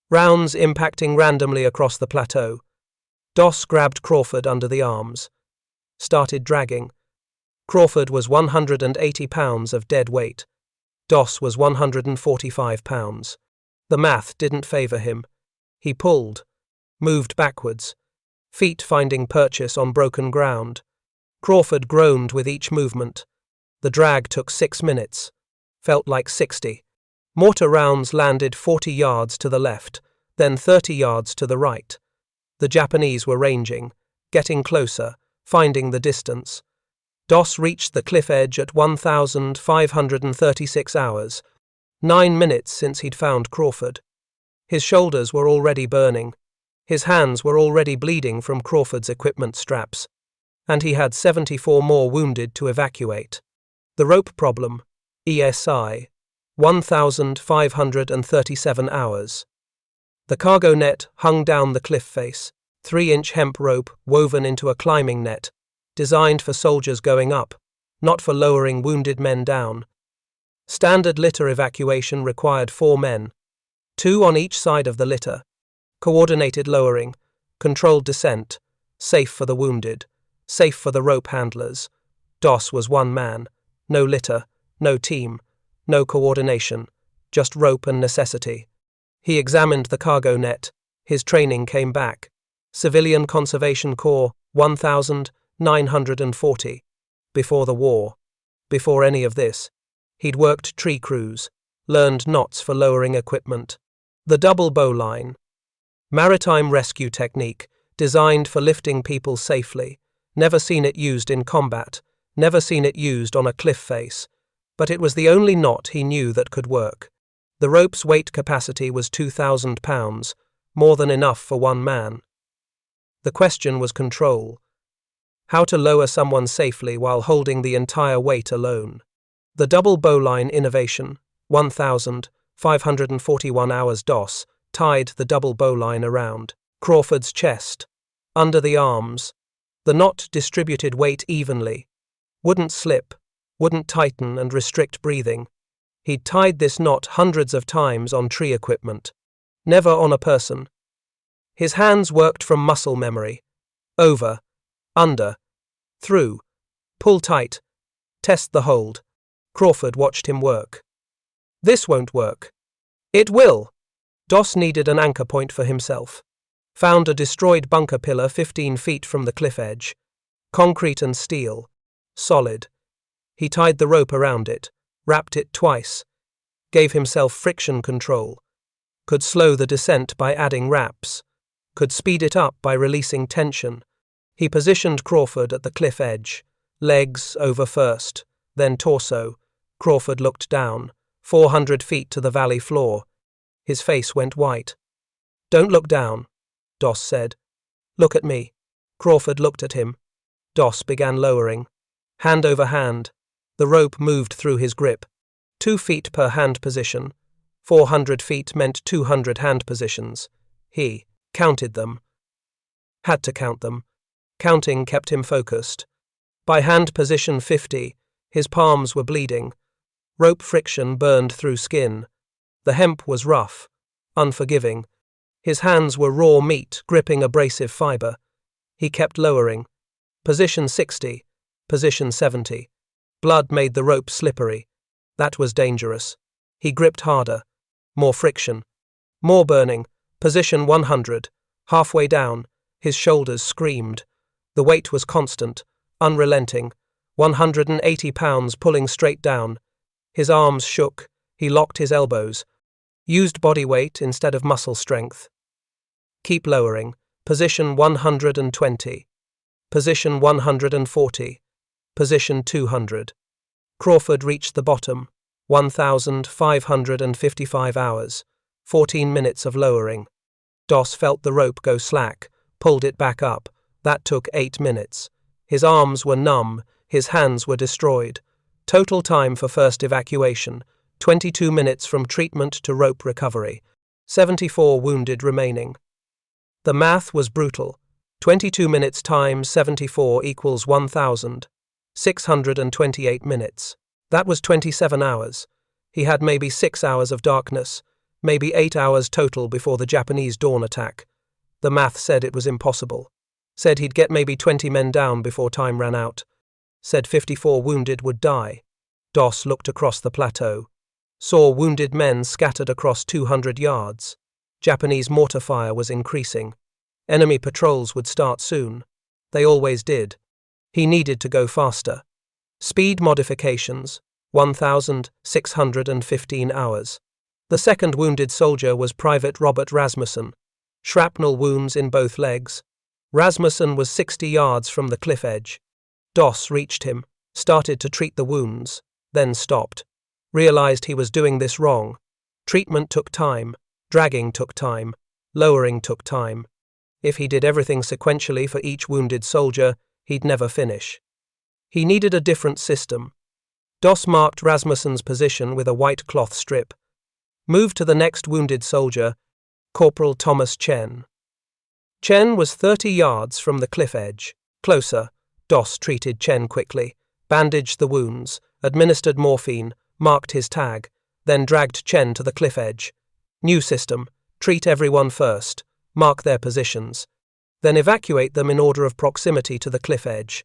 Rounds impacting randomly across the plateau. Doss grabbed Crawford under the arms. Started dragging. Crawford was 180 pounds of dead weight. Doss was 145 pounds. The math didn't favor him. He pulled, moved backwards, feet finding purchase on broken ground. Crawford groaned with each movement. The drag took 6 minutes. Felt like 60. Mortar rounds landed 40 yards to the left, then 30 yards to the right. The Japanese were ranging, getting closer, finding the distance. Doss reached the cliff edge at 1,536 hours, 9 minutes since he'd found Crawford. His shoulders were already burning. His hands were already bleeding from Crawford's equipment straps. And he had 74 more wounded to evacuate. The rope problem, ESI, 1,537 hours. The cargo net hung down the cliff face, 3-inch hemp rope woven into a climbing net, designed for soldiers going up, not for lowering wounded men down. Standard litter evacuation required 4 men, 2 on each side of the litter. Coordinated lowering, controlled descent, safe for the wounded, safe for the rope handlers. Doss was 1 man, no litter, no team, no coordination, just rope and necessity. He examined the cargo net. His training came back. Civilian Conservation Corps, 1,940. Before the war. Before any of this. He'd worked tree crews, learned knots for lowering equipment. The double bowline. Maritime rescue technique, designed for lifting people safely. Never seen it used in combat, never seen it used on a cliff face. But it was the only knot he knew that could work. The rope's weight capacity was 2,000 pounds, more than enough for 1 man. The question was control. How to lower someone safely while holding the entire weight alone. The double bowline innovation, 1,541 hours. Doss tied the double bowline around Crawford's chest, under the arms. The knot distributed weight evenly. Wouldn't slip, wouldn't tighten and restrict breathing. He'd tied this knot hundreds of times on tree equipment. Never on a person. His hands worked from muscle memory. Over, under, through, pull tight, test the hold. Crawford watched him work. This won't work. It will. Doss needed an anchor point for himself. Found a destroyed bunker pillar 15 feet from the cliff edge. Concrete and steel. Solid. He tied the rope around it, wrapped it twice. Gave himself friction control. Could slow the descent by adding wraps. Could speed it up by releasing tension. He positioned Crawford at the cliff edge. Legs over first, then torso. Crawford looked down, 400 feet to the valley floor. His face went white. "Don't look down," Doss said. "Look at me." Crawford looked at him. Doss began lowering. Hand over hand. The rope moved through his grip. 2 feet per hand position. 400 feet meant 200 hand positions. He counted them. Had to count them. Counting kept him focused. By hand position 50, his palms were bleeding. Rope friction burned through skin. The hemp was rough, unforgiving. His hands were raw meat gripping abrasive fiber. He kept lowering. Position 60, position 70. Blood made the rope slippery. That was dangerous. He gripped harder. More friction. More burning. Position 100. Halfway down, his shoulders screamed. The weight was constant, unrelenting. 180 pounds pulling straight down. His arms shook. He locked his elbows. Used body weight instead of muscle strength. Keep lowering. Position 120. Position 140. Position 200. Crawford reached the bottom. 1,555 hours. 14 minutes of lowering. Doss felt the rope go slack, pulled it back up. That took 8 minutes. His arms were numb, his hands were destroyed. Total time for first evacuation, 22 minutes from treatment to rope recovery. 74 wounded remaining. The math was brutal. 22 minutes times 74 equals 1,628 minutes. That was 27 hours. He had maybe 6 hours of darkness, maybe 8 hours total before the Japanese dawn attack. The math said it was impossible. Said he'd get maybe 20 men down before time ran out. Said 54 wounded would die. Doss looked across the plateau. Saw wounded men scattered across 200 yards. Japanese mortar fire was increasing. Enemy patrols would start soon. They always did. He needed to go faster. Speed modifications, 1,615 hours. The second wounded soldier was Private Robert Rasmussen. Shrapnel wounds in both legs. Rasmussen was 60 yards from the cliff edge. Doss reached him, started to treat the wounds, then stopped. Realized he was doing this wrong. Treatment took time, dragging took time, lowering took time. If he did everything sequentially for each wounded soldier, he'd never finish. He needed a different system. Doss marked Rasmussen's position with a white cloth strip. Moved to the next wounded soldier, Corporal Thomas Chen. Chen was 30 yards from the cliff edge. Closer, Doss treated Chen quickly, bandaged the wounds, administered morphine, marked his tag, then dragged Chen to the cliff edge. New system, treat everyone first, mark their positions, then evacuate them in order of proximity to the cliff edge.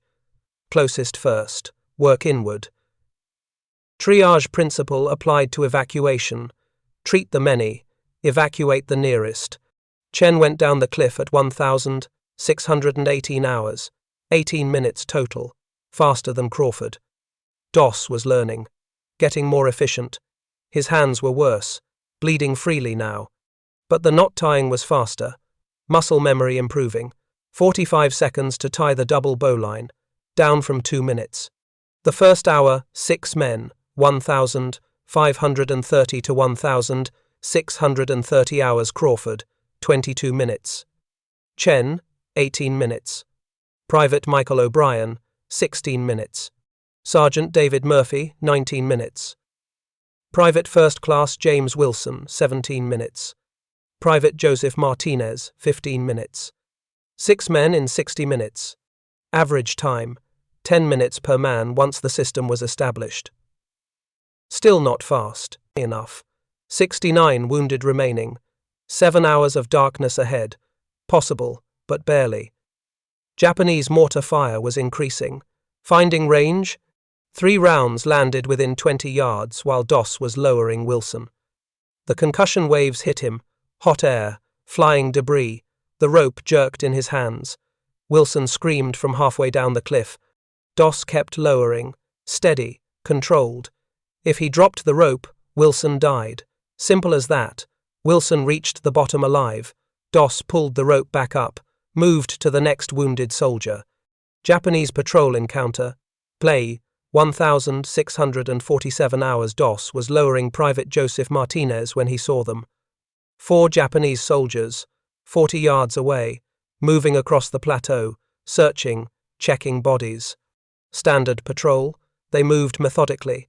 Closest first, work inward. Triage principle applied to evacuation. Treat the many, evacuate the nearest. Chen went down the cliff at 1,618 hours, 18 minutes total, faster than Crawford. Doss was learning, getting more efficient. His hands were worse, bleeding freely now. But the knot tying was faster, muscle memory improving. 45 seconds to tie the double bowline, down from 2 minutes. The first hour, 6 men, 1,530 to 1,630 hours Crawford, 22 minutes. Chen, 18 minutes. Private Michael O'Brien, 16 minutes. Sergeant David Murphy, 19 minutes. Private First Class James Wilson, 17 minutes. Private Joseph Martinez, 15 minutes. 6 men in 60 minutes. Average time, 10 minutes per man once the system was established. Still not fast enough. 69 wounded remaining. 7 hours of darkness ahead. Possible, but barely. Japanese mortar fire was increasing. Finding range, 3 rounds landed within 20 yards while Doss was lowering Wilson. The concussion waves hit him, hot air, flying debris. The rope jerked in his hands. Wilson screamed from halfway down the cliff. Doss kept lowering, steady, controlled. If he dropped the rope, Wilson died. Simple as that. Wilson reached the bottom alive. Doss pulled the rope back up, moved to the next wounded soldier. Japanese patrol encounter. Play, 1,647 hours. Doss was lowering Private Joseph Martinez when he saw them. 4 Japanese soldiers, 40 yards away, moving across the plateau, searching, checking bodies. Standard patrol, they moved methodically.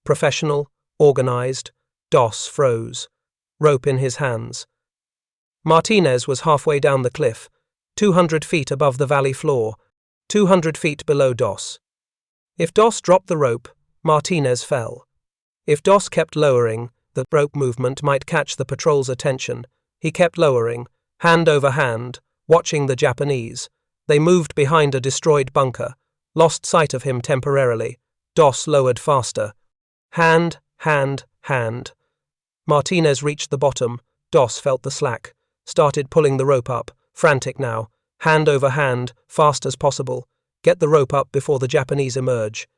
Professional, organized. Doss froze, rope in his hands. Martinez was halfway down the cliff, 200 feet above the valley floor, 200 feet below Doss. If Doss dropped the rope, Martinez fell. If Doss kept lowering, the rope movement might catch the patrol's attention. He kept lowering, hand over hand, watching the Japanese. They moved behind a destroyed bunker, lost sight of him temporarily. Doss lowered faster. Hand, hand, hand. Martinez reached the bottom. Doss felt the slack, started pulling the rope up, frantic now. Hand over hand, fast as possible. Get the rope up before the Japanese emerge.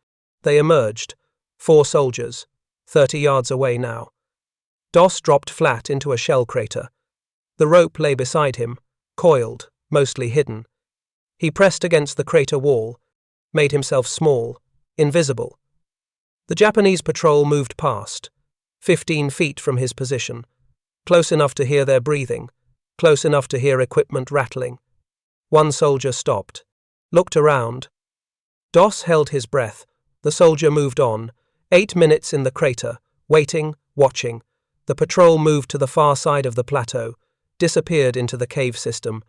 They emerged. 4 soldiers, 30 yards away now. Doss dropped flat into a shell crater. The rope lay beside him, coiled, mostly hidden. He pressed against the crater wall, made himself small, invisible. The Japanese patrol moved past, 15 feet from his position, close enough to hear their breathing, close enough to hear equipment rattling. One soldier stopped, looked around. Doss held his breath. The soldier moved on, 8 minutes in the crater, waiting, watching. The patrol moved to the far side of the plateau, disappeared into the cave system.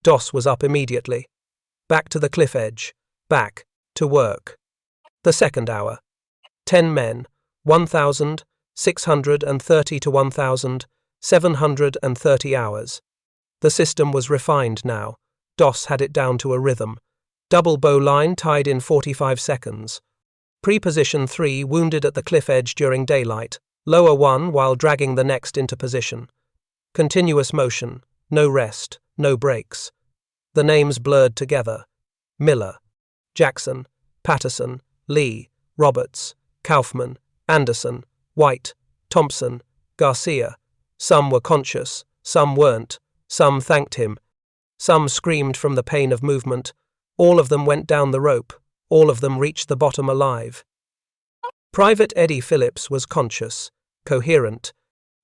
Doss was up immediately. Back to the cliff edge. Back to work. The second hour. 10 men, 1,630 to 1,730 hours. The system was refined now. Doss had it down to a rhythm. Double bow line tied in 45 seconds. Pre-position 3 wounded at the cliff edge during daylight. Lower 1 while dragging the next into position. Continuous motion, no rest, no breaks. The names blurred together. Miller, Jackson, Patterson, Lee, Roberts, Kaufman, Anderson, White, Thompson, Garcia. Some were conscious, some weren't. Some thanked him. Some screamed from the pain of movement. All of them went down the rope. All of them reached the bottom alive. Private Eddie Phillips was conscious, coherent.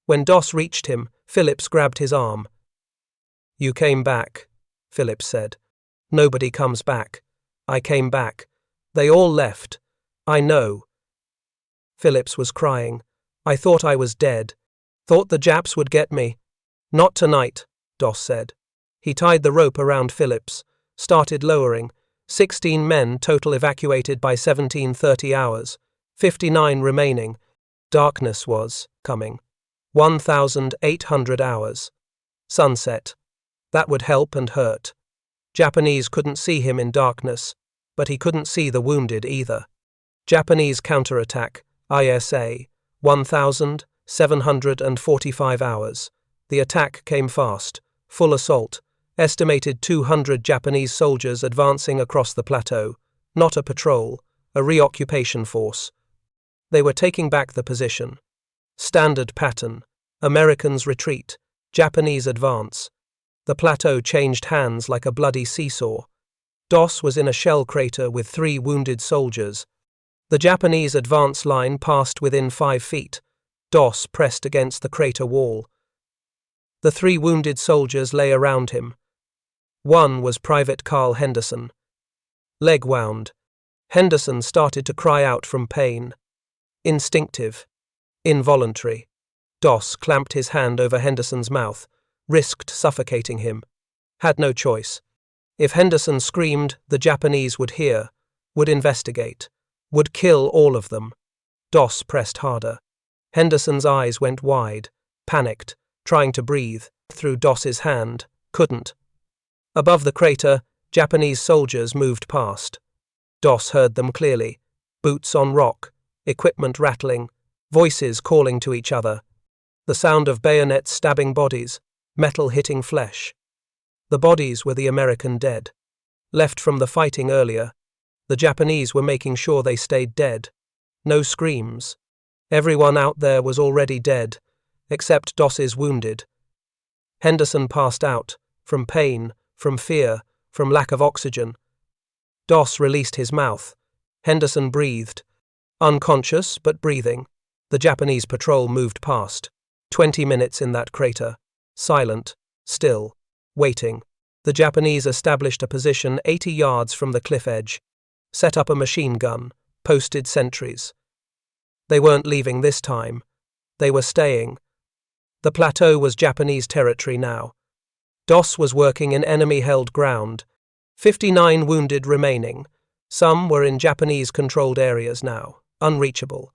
When Doss reached him, Phillips grabbed his arm. "You came back," Phillips said. "Nobody comes back. I came back. They all left. I know." Phillips was crying. "I thought I was dead. Thought the Japs would get me." "Not tonight," Doss said. He tied the rope around Phillips, started lowering. 16 men total evacuated by 17:30 hours. 59 remaining. Darkness was coming. 1,800 hours. Sunset. That would help and hurt. Japanese couldn't see him in darkness, but he couldn't see the wounded either. Japanese counterattack, ISA, 1,745 hours. The attack came fast, full assault, estimated 200 Japanese soldiers advancing across the plateau, not a patrol, a reoccupation force. They were taking back the position. Standard pattern, Americans retreat, Japanese advance. The plateau changed hands like a bloody seesaw. Doss was in a shell crater with 3 wounded soldiers. The Japanese advance line passed within 5 feet. Doss pressed against the crater wall. The 3 wounded soldiers lay around him. One was Private Carl Henderson. Leg wound. Henderson started to cry out from pain. Instinctive. Involuntary. Doss clamped his hand over Henderson's mouth, risked suffocating him. Had no choice. If Henderson screamed, the Japanese would hear, would investigate, would kill all of them. Doss pressed harder. Henderson's eyes went wide, panicked, trying to breathe, through Doss's hand, couldn't. Above the crater, Japanese soldiers moved past. Doss heard them clearly. Boots on rock, equipment rattling, voices calling to each other. The sound of bayonets stabbing bodies, metal hitting flesh. The bodies were the American dead. Left from the fighting earlier, the Japanese were making sure they stayed dead. No screams. Everyone out there was already dead, except Doss's wounded. Henderson passed out, from pain, from fear, from lack of oxygen. Doss released his mouth. Henderson breathed. Unconscious, but breathing. The Japanese patrol moved past. 20 minutes in that crater. Silent, still, waiting. The Japanese established a position 80 yards from the cliff edge. Set up a machine gun. Posted sentries. They weren't leaving this time. They were staying. The plateau was Japanese territory now. Doss was working in enemy-held ground. 59 wounded remaining. Some were in Japanese-controlled areas now, unreachable.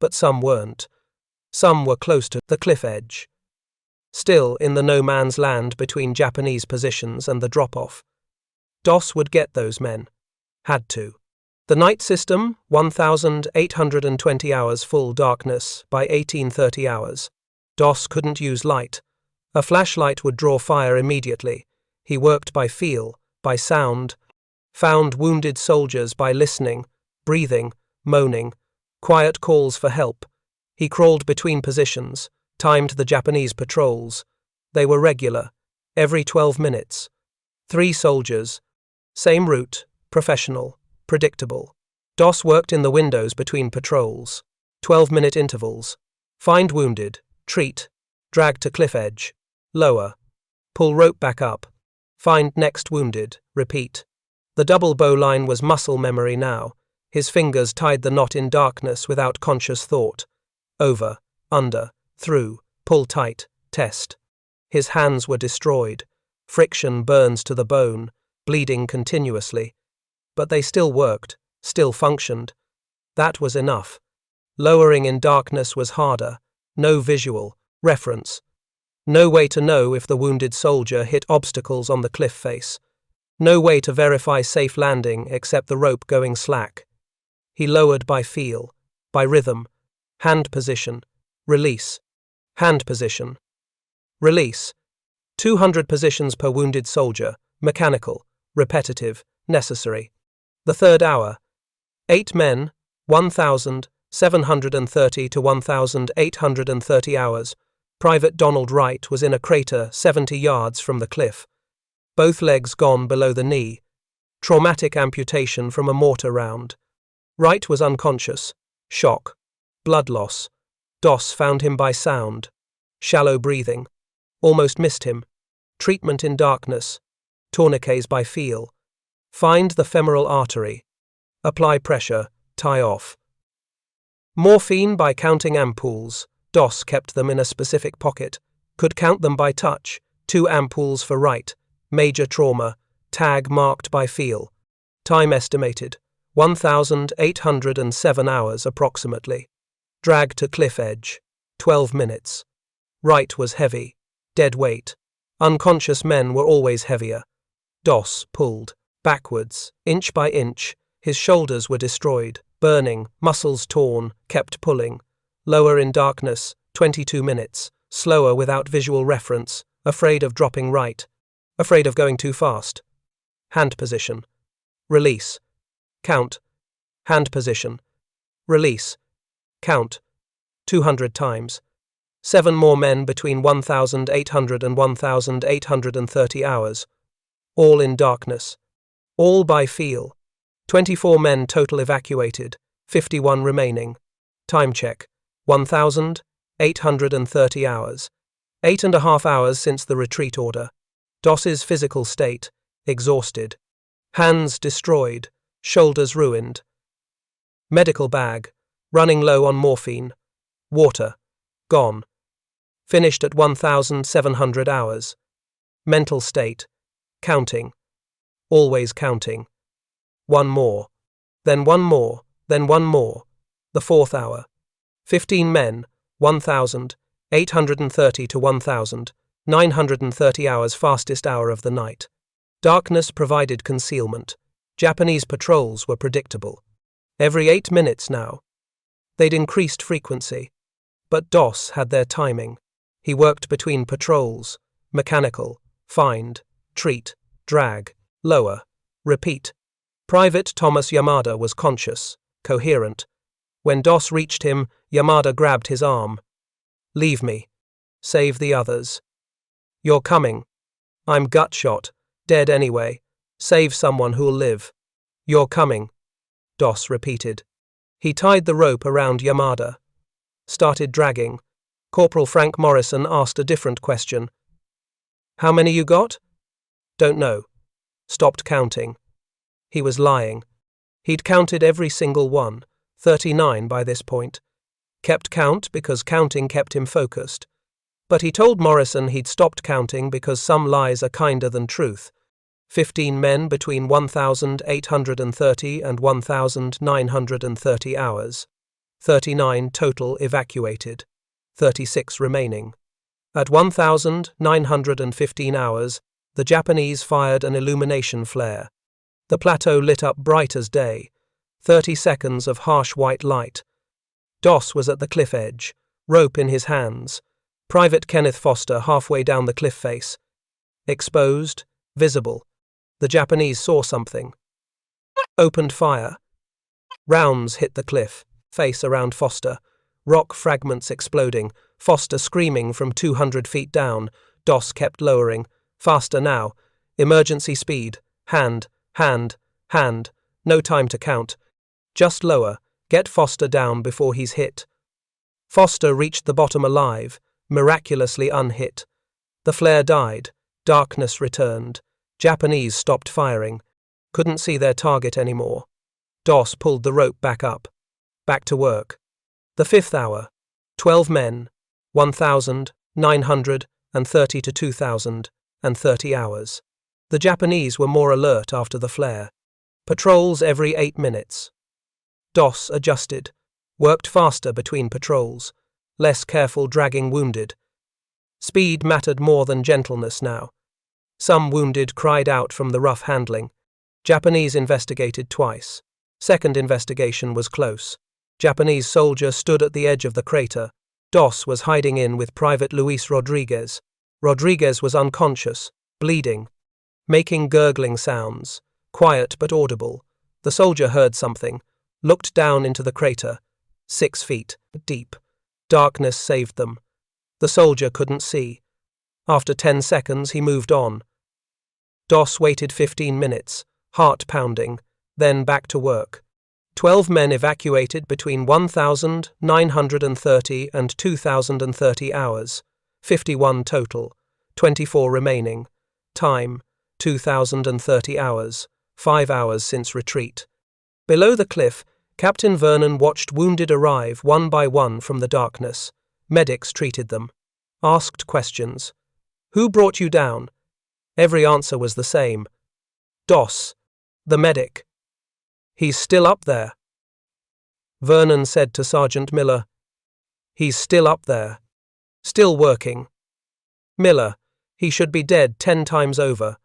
But some weren't. Some were close to the cliff edge. Still in the no-man's land between Japanese positions and the drop-off. Doss would get those men. Had to. The night system, 1,820 hours full darkness by 1830 hours. Doss couldn't use light. A flashlight would draw fire immediately. He worked by feel, by sound. Found wounded soldiers by listening, breathing, moaning. Quiet calls for help. He crawled between positions, timed the Japanese patrols. They were regular, every 12 minutes. 3 soldiers. Same route, professional, predictable. Doss worked in the windows between patrols. 12-minute intervals. Find wounded, treat, drag to cliff edge, lower, pull rope back up, find next wounded, repeat. The double bow line was muscle memory now. His fingers tied the knot in darkness without conscious thought. Over, under, through, pull tight, test. His hands were destroyed. Friction burns to the bone, bleeding continuously. But they still worked, still functioned. That was enough. Lowering in darkness was harder. No visual, reference. No way to know if the wounded soldier hit obstacles on the cliff face. No way to verify safe landing except the rope going slack. He lowered by feel, by rhythm. Hand position. Release. Hand position. Release. 200 positions per wounded soldier. Mechanical. Repetitive. Necessary. The third hour. 8 men. 1,730 to 1,830 hours. Private Donald Wright was in a crater 70 yards from the cliff. Both legs gone below the knee. Traumatic amputation from a mortar round. Wright was unconscious. Shock. Blood loss. Doss found him by sound. Shallow breathing. Almost missed him. Treatment in darkness. Tourniquets by feel. Find the femoral artery. Apply pressure. Tie off. Morphine by counting ampoules. Doss kept them in a specific pocket. Could count them by touch. 2 ampoules for Wright. Major trauma. Tag marked by feel. Time estimated. 1,807 hours approximately. Drag to cliff edge. 12 minutes. Wright was heavy. Dead weight. Unconscious men were always heavier. Doss pulled. Backwards, inch by inch. His shoulders were destroyed. Burning, muscles torn, kept pulling. Lower in darkness, 22 minutes. Slower without visual reference. Afraid of dropping Wright. Afraid of going too fast. Hand position. Release. Count. Hand position. Release. Count. 200 times. 7 more men between 1,800 and 1,830 hours. All in darkness. All by feel. 24 men total evacuated. 51 remaining. Time check. 1,830 hours. 8.5 hours since the retreat order. Doss's physical state. Exhausted. Hands destroyed. Shoulders ruined. Medical bag. Running low on morphine. Water. Gone. Finished at 1,700 hours. Mental state. Counting. Always counting. 1 more. Then 1 more. Then 1 more. The 4th hour. 15 men. 1,830 to 1,930 hours fastest hour of the night. Darkness provided concealment. Japanese patrols were predictable. Every 8 minutes now. They'd increased frequency. But Doss had their timing. He worked between patrols. Mechanical. Find. Treat. Drag. Lower. Repeat. Private Thomas Yamada was conscious. Coherent. When Doss reached him, Yamada grabbed his arm. Leave me. Save the others. You're coming. I'm gut shot. Dead anyway. Save someone who'll live. You're coming, Doss repeated. He tied the rope around Yamada. Started dragging. Corporal Frank Morrison asked a different question. How many you got? Don't know. Stopped counting. He was lying. He'd counted every single one, 39 by this point. Kept count because counting kept him focused. But he told Morrison he'd stopped counting because some lies are kinder than truth. 15 men between 1,830 and 1,930 hours. 39 total evacuated. 36 remaining. At 1,915 hours, the Japanese fired an illumination flare. The plateau lit up bright as day. 30 seconds of harsh white light. Doss was at the cliff edge, rope in his hands. Private Kenneth Foster halfway down the cliff face. Exposed, visible. The Japanese saw something. Opened fire. Rounds hit the cliff, face around Foster. Rock fragments exploding, Foster screaming from 200 feet down. Doss kept lowering. Faster now. Emergency speed. Hand. No time to count. Just lower. Get Foster down before he's hit. Foster reached the bottom alive, miraculously unhit. The flare died. Darkness returned. Japanese stopped firing. Couldn't see their target anymore. Doss pulled the rope back up. Back to work. The 5th hour. 12 men. 1,930 to 2,030 hours. The Japanese were more alert after the flare. Patrols every 8 minutes. Doss adjusted. Worked faster between patrols. Less careful dragging wounded. Speed mattered more than gentleness now. Some wounded cried out from the rough handling. Japanese investigated twice. Second investigation was close. Japanese soldier stood at the edge of the crater. Doss was hiding in with Private Luis Rodriguez. Rodriguez was unconscious, bleeding, making gurgling sounds, quiet but audible. The soldier heard something, looked down into the crater, 6 feet deep. Darkness saved them. The soldier couldn't see. After 10 seconds, he moved on. Doss waited 15 minutes, heart pounding, then back to work. 12 men evacuated between 1,930 and 2,030 hours. 51 total. 24 remaining. Time, 2,030 hours. 5 hours since retreat. Below the cliff, Captain Vernon watched wounded arrive one by one from the darkness. Medics treated them. Asked questions. Who brought you down? Every answer was the same. Doss, the medic. He's still up there. Vernon said to Sergeant Miller. He's still up there. Still working. Miller, he should be dead 10 times over.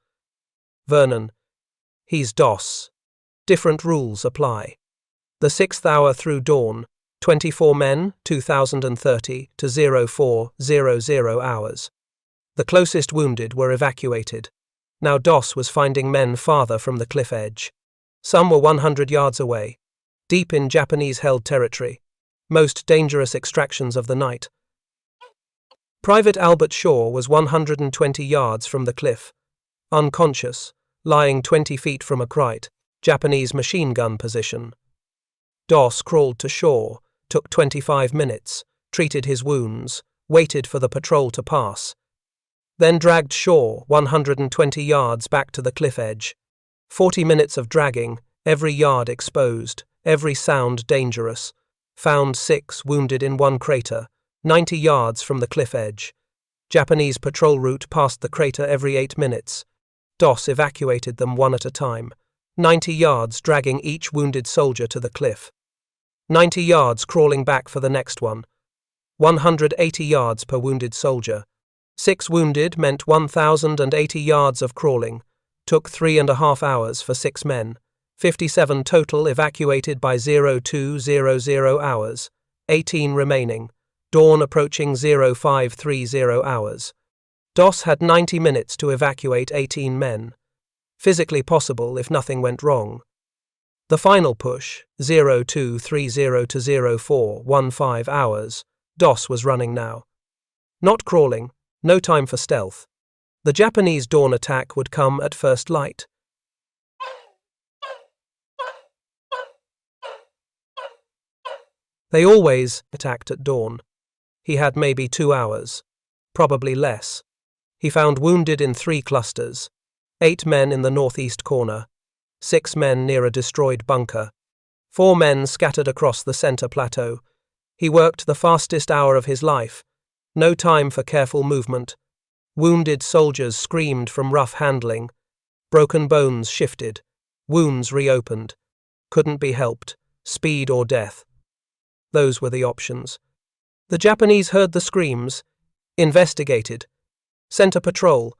Vernon, he's Doss. Different rules apply. The 6th hour through dawn, 24 men, 2,030 to 0400 hours. The closest wounded were evacuated. Now Doss was finding men farther from the cliff edge. Some were 100 yards away, deep in Japanese-held territory, most dangerous extractions of the night. Private Albert Shaw was 120 yards from the cliff, unconscious, lying 20 feet from a Krite, Japanese machine gun position. Doss crawled to shore, took 25 minutes, treated his wounds, waited for the patrol to pass. Then dragged Shaw 120 yards back to the cliff edge. 40 minutes of dragging, every yard exposed, every sound dangerous. Found 6 wounded in one crater, 90 yards from the cliff edge. Japanese patrol route past the crater every 8 minutes. Doss evacuated them one at a time. 90 yards dragging each wounded soldier to the cliff. 90 yards crawling back for the next one. 180 yards per wounded soldier. 6 wounded meant 1,080 yards of crawling. Took 3.5 hours for 6 men. 57 total evacuated by 0200 hours. 18 remaining. Dawn approaching 0530 hours. Doss had 90 minutes to evacuate 18 men. Physically possible if nothing went wrong. The final push, 0230 to 0415 hours, Doss was running now. Not crawling, no time for stealth. The Japanese dawn attack would come at first light. They always attacked at dawn. He had maybe 2 hours, probably less. He found wounded in 3 clusters, 8 men in the northeast corner, 6 men near a destroyed bunker, 4 men scattered across the center plateau. He worked the fastest hour of his life, no time for careful movement. Wounded soldiers screamed from rough handling. Broken bones shifted, wounds reopened. Couldn't be helped, speed or death. Those were the options. The Japanese heard the screams, investigated, sent a patrol.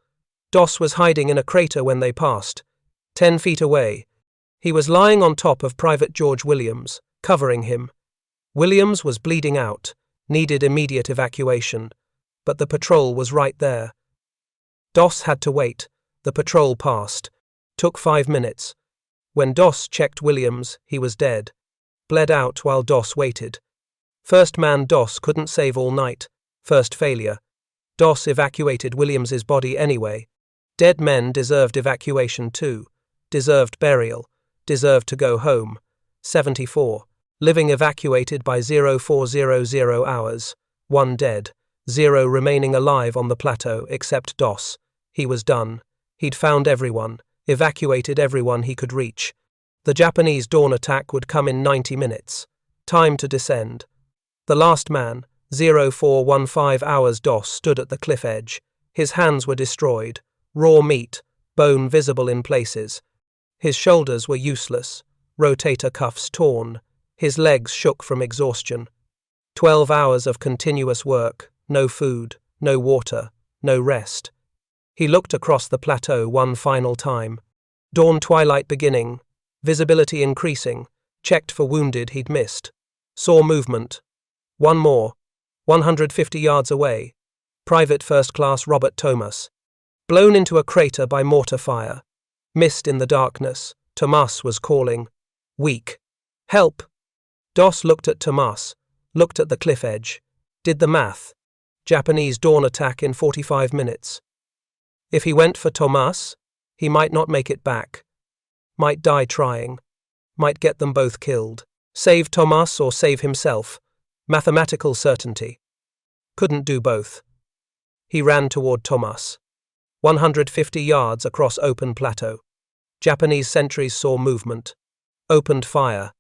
Doss was hiding in a crater when they passed, 10 feet away. He was lying on top of Private George Williams, covering him. Williams was bleeding out, needed immediate evacuation, but the patrol was right there. Doss had to wait. The patrol passed. Took 5 minutes. When Doss checked Williams, he was dead. Bled out while Doss waited. First man Doss couldn't save all night. First failure. Doss evacuated Williams's body anyway. Dead men deserved evacuation too. Deserved burial. Deserved to go home. 74. Living evacuated by 0400 hours. 1 dead. 0 remaining alive on the plateau except Doss. He was done. He'd found everyone, evacuated everyone he could reach. The Japanese dawn attack would come in 90 minutes. Time to descend. The last man, 0415 hours Doss, stood at the cliff edge. His hands were destroyed, raw meat, bone visible in places. His shoulders were useless, rotator cuffs torn. His legs shook from exhaustion. 12 hours of continuous work, no food, no water, no rest. He looked across the plateau one final time. Dawn twilight beginning, visibility increasing, checked for wounded he'd missed. Saw movement. One more, 150 yards away. Private First Class Robert Thomas. Blown into a crater by mortar fire. Missed in the darkness. Thomas was calling. Weak. Help! Doss looked at Thomas, looked at the cliff edge. Did the math. Japanese dawn attack in 45 minutes. If he went for Thomas, he might not make it back. Might die trying. Might get them both killed. Save Thomas or save himself. Mathematical certainty. Couldn't do both. He ran toward Thomas. 150 yards across open plateau. Japanese sentries saw movement. Opened fire.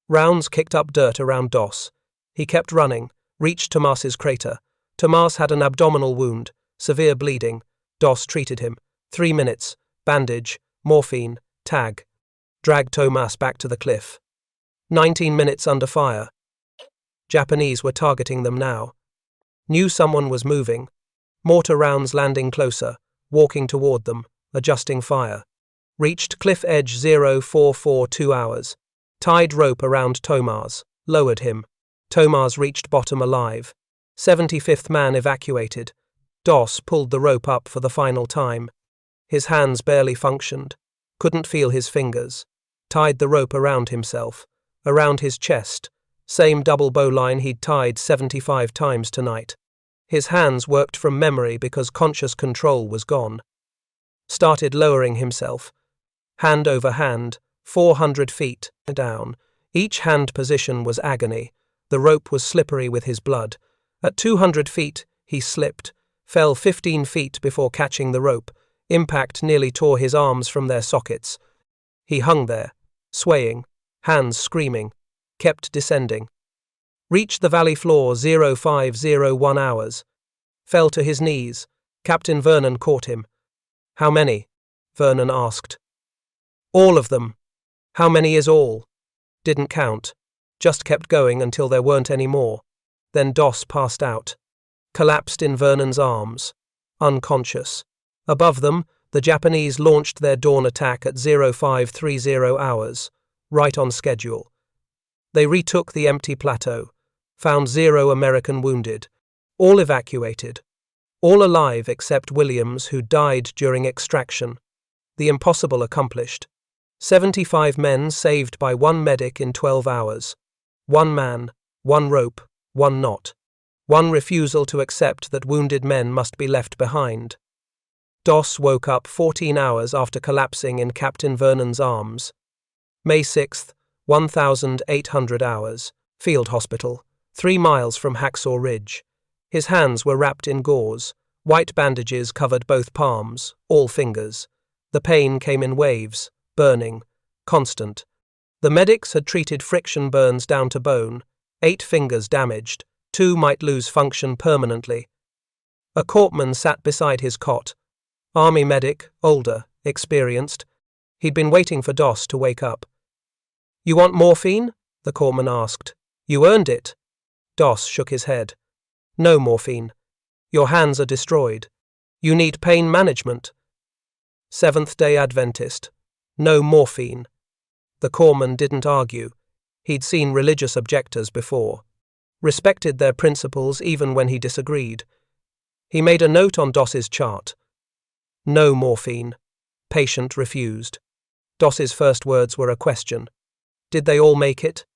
Rounds kicked up dirt around Doss. He kept running, reached Thomas's crater. Thomas had an abdominal wound, severe bleeding. Doss treated him. 3 minutes, bandage, morphine, tag. Dragged Thomas back to the cliff. 19 minutes under fire. Japanese were targeting them now. Knew someone was moving. Mortar rounds landing closer, walking toward them, adjusting fire. Reached cliff edge 0442 hours. Tied rope around Thomas, lowered him. Thomas reached bottom alive. 75th man evacuated. Doss pulled the rope up for the final time. His hands barely functioned. Couldn't feel his fingers. Tied the rope around himself, around his chest. Same double bowline he'd tied 75 times tonight. His hands worked from memory because conscious control was gone. Started lowering himself. Hand over hand, 400 feet down. Each hand position was agony. The rope was slippery with his blood. At 200 feet, he slipped, fell 15 feet before catching the rope. Impact nearly tore his arms from their sockets. He hung there, swaying, hands screaming, kept descending. Reached the valley floor 0501 hours. Fell to his knees. Captain Vernon caught him. How many? Vernon asked. All of them. How many is all? Didn't count. Just kept going until there weren't any more. Then Doss passed out. Collapsed in Vernon's arms. Unconscious. Above them, the Japanese launched their dawn attack at 0530 hours, right on schedule. They retook the empty plateau, found 0 American wounded, all evacuated, all alive except Williams, who died during extraction. The impossible accomplished. 75 men saved by 1 medic in 12 hours. 1 man, 1 rope, 1 knot. 1 refusal to accept that wounded men must be left behind. Doss woke up 14 hours after collapsing in Captain Vernon's arms. May 6, 1,800 hours. Field Hospital, 3 miles from Hacksaw Ridge. His hands were wrapped in gauze. White bandages covered both palms, all fingers. The pain came in waves, burning, constant. The medics had treated friction burns down to bone, 8 fingers damaged, 2 might lose function permanently. A corpsman sat beside his cot. Army medic, older, experienced. He'd been waiting for Doss to wake up. "You want morphine?" the corpsman asked. "You earned it." Doss shook his head. "No morphine. Your hands are destroyed. You need pain management." Seventh-day Adventist. "No morphine." The corpsman didn't argue. He'd seen religious objectors before. Respected their principles even when he disagreed. He made a note on Doss's chart. "No morphine." Patient refused. Doss's first words were a question. Did they all make it?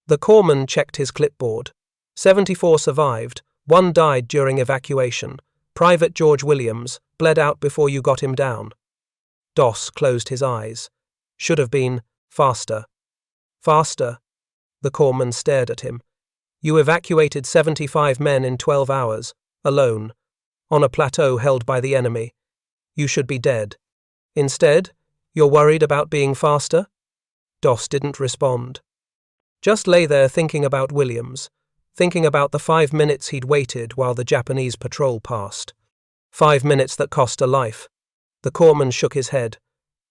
The corpsman checked his clipboard. 74 survived, 1 died during evacuation. Private George Williams bled out before you got him down. Doss closed his eyes. Should have been faster. Faster? The corpsman stared at him. You evacuated 75 men in 12 hours, alone, on a plateau held by the enemy. You should be dead. Instead, you're worried about being faster? Doss didn't respond. Just lay there thinking about Williams, thinking about the 5 minutes he'd waited while the Japanese patrol passed. 5 minutes that cost a life. The corpsman shook his head.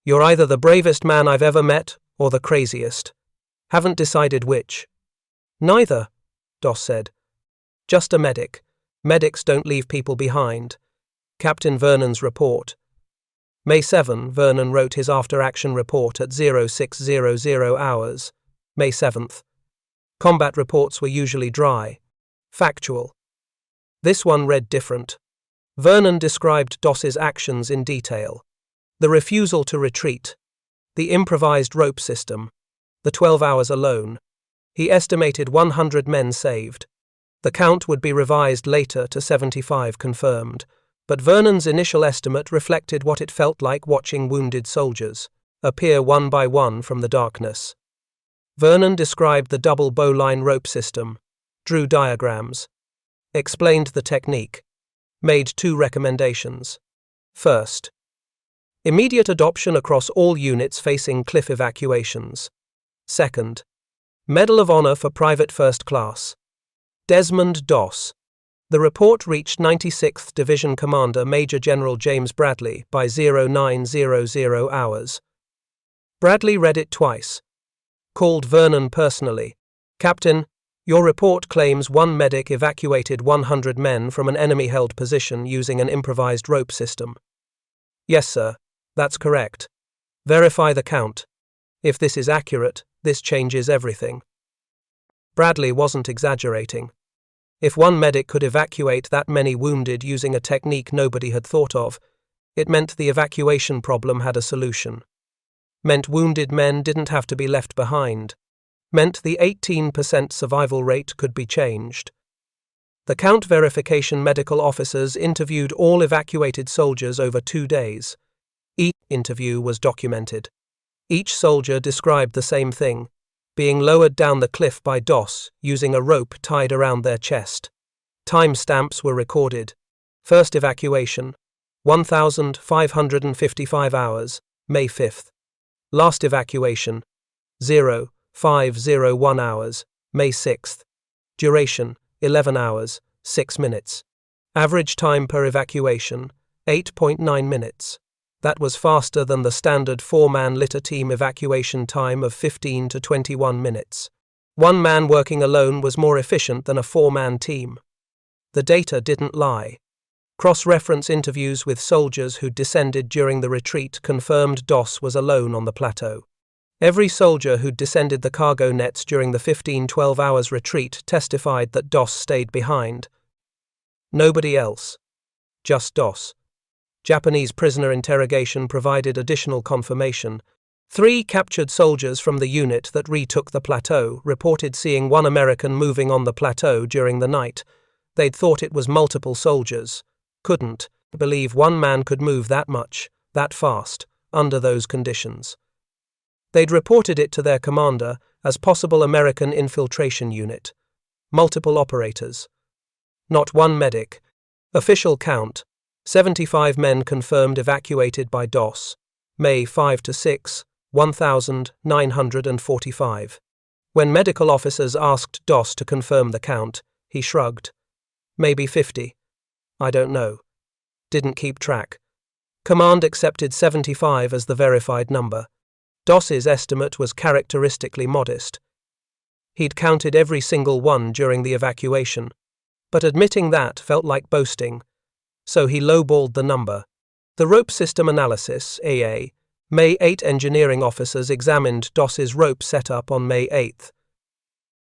You're either the bravest man I've ever met or the craziest. Haven't decided which. Neither, Doss said. Just a medic. Medics don't leave people behind. Captain Vernon's report. May 7, Vernon wrote his after-action report at 0600 hours. May 7th. Combat reports were usually dry, factual. This one read different. Vernon described Doss's actions in detail. The refusal to retreat. The improvised rope system. The 12 hours alone. He estimated 100 men saved. The count would be revised later to 75 confirmed, but Vernon's initial estimate reflected what it felt like watching wounded soldiers appear one by one from the darkness. Vernon described the double bowline rope system, drew diagrams, explained the technique, made 2 recommendations. First, immediate adoption across all units facing cliff evacuations. Second, Medal of Honor for Private First Class Desmond Doss. The report reached 96th Division Commander Major General James Bradley by 0900 hours. Bradley read it twice. Called Vernon personally. Captain, your report claims 1 medic evacuated 100 men from an enemy-held position using an improvised rope system. Yes, sir. That's correct. Verify the count. If this is accurate, this changes everything. Bradley wasn't exaggerating. If 1 medic could evacuate that many wounded using a technique nobody had thought of, it meant the evacuation problem had a solution. Meant wounded men didn't have to be left behind. Meant the 18% survival rate could be changed. The count verification medical officers interviewed all evacuated soldiers over 2 days. Each interview was documented. Each soldier described the same thing, being lowered down the cliff by Doss using a rope tied around their chest. Time stamps were recorded. First evacuation, 1,555 hours, May 5th. Last evacuation, 0501 hours, May 6th. Duration, 11 hours, 6 minutes. Average time per evacuation, 8.9 minutes. That was faster than the standard 4-man litter team evacuation time of 15 to 21 minutes. 1 man working alone was more efficient than a 4-man team. The data didn't lie. Cross-reference interviews with soldiers who'd descended during the retreat confirmed Doss was alone on the plateau. Every soldier who'd descended the cargo nets during the 15-12 hours retreat testified that Doss stayed behind. Nobody else. Just Doss. Japanese prisoner interrogation provided additional confirmation. 3 captured soldiers from the unit that retook the plateau reported seeing 1 American moving on the plateau during the night. They'd thought it was multiple soldiers. Couldn't. believe one man could move that much, that fast, under those conditions. They'd reported it to their commander as possible American infiltration unit. Multiple operators. Not one medic. Official count, 75 men confirmed evacuated by Doss. May 5 to 6, 1,945. When medical officers asked Doss to confirm the count, he shrugged. Maybe 50. I don't know. Didn't keep track. Command accepted 75 as the verified number. Doss's estimate was characteristically modest. He'd counted every single one during the evacuation, but admitting that felt like boasting, so he lowballed the number. The rope system analysis, AA, May 8 engineering officers examined Doss's rope setup on May 8.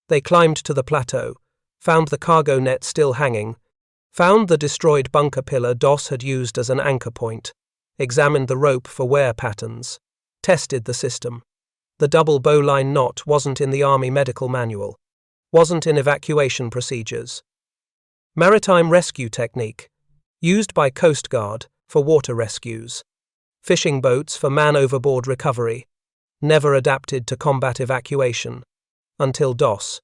They climbed to the plateau, found the cargo net still hanging, found the destroyed bunker pillar Doss had used as an anchor point, examined the rope for wear patterns, tested the system. The double bowline knot wasn't in the Army medical manual, wasn't in evacuation procedures. Maritime rescue technique, used by Coast Guard for water rescues. Fishing boats for man-overboard recovery, never adapted to combat evacuation. Until Doss.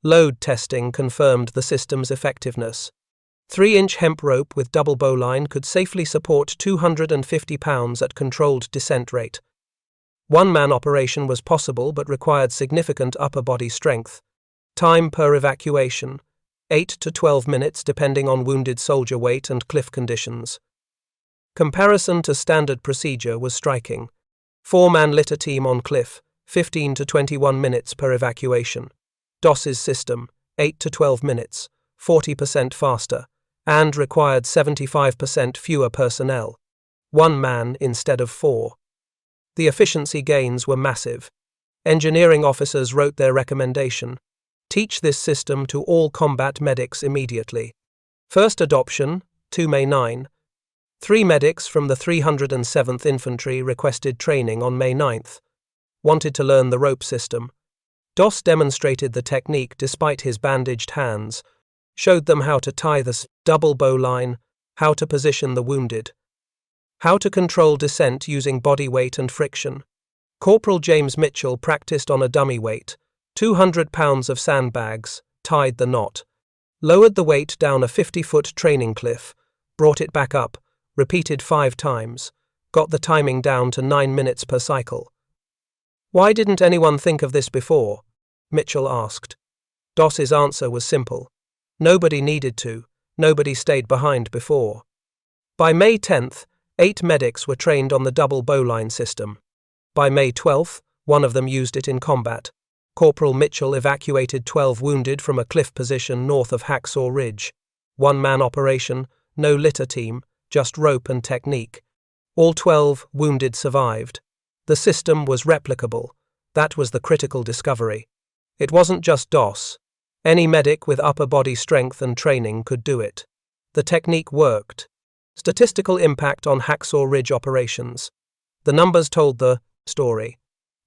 Load testing confirmed the system's effectiveness. 3-inch hemp rope with double bowline could safely support 250 pounds at controlled descent rate. One-man operation was possible but required significant upper body strength. Time per evacuation, 8 to 12 minutes depending on wounded soldier weight and cliff conditions. Comparison to standard procedure was striking. 4-man litter team on cliff, 15 to 21 minutes per evacuation. Doss's system, 8 to 12 minutes, 40% faster, and required 75% fewer personnel. 1 man instead of 4. The efficiency gains were massive. Engineering officers wrote their recommendation. Teach this system to all combat medics immediately. First adoption, 2 May 9. 3 medics from the 307th Infantry requested training on May 9. Wanted to learn the rope system. Doss demonstrated the technique despite his bandaged hands, showed them how to tie the double bowline, how to position the wounded, how to control descent using body weight and friction. Corporal James Mitchell practiced on a dummy weight, 200 pounds of sandbags, tied the knot, lowered the weight down a 50-foot training cliff, brought it back up, repeated 5 times, got the timing down to 9 minutes per cycle. Why didn't anyone think of this before? Mitchell asked. Doss's answer was simple. Nobody needed to, nobody stayed behind before. By May 10th, 8 medics were trained on the double bowline system. By May 12th, 1 of them used it in combat. Corporal Mitchell evacuated 12 wounded from a cliff position north of Hacksaw Ridge. 1-man operation, no litter team, just rope and technique. All 12 wounded survived. The system was replicable. That was the critical discovery. It wasn't just Doss. Any medic with upper body strength and training could do it. The technique worked. Statistical impact on Hacksaw Ridge operations. The numbers told the story.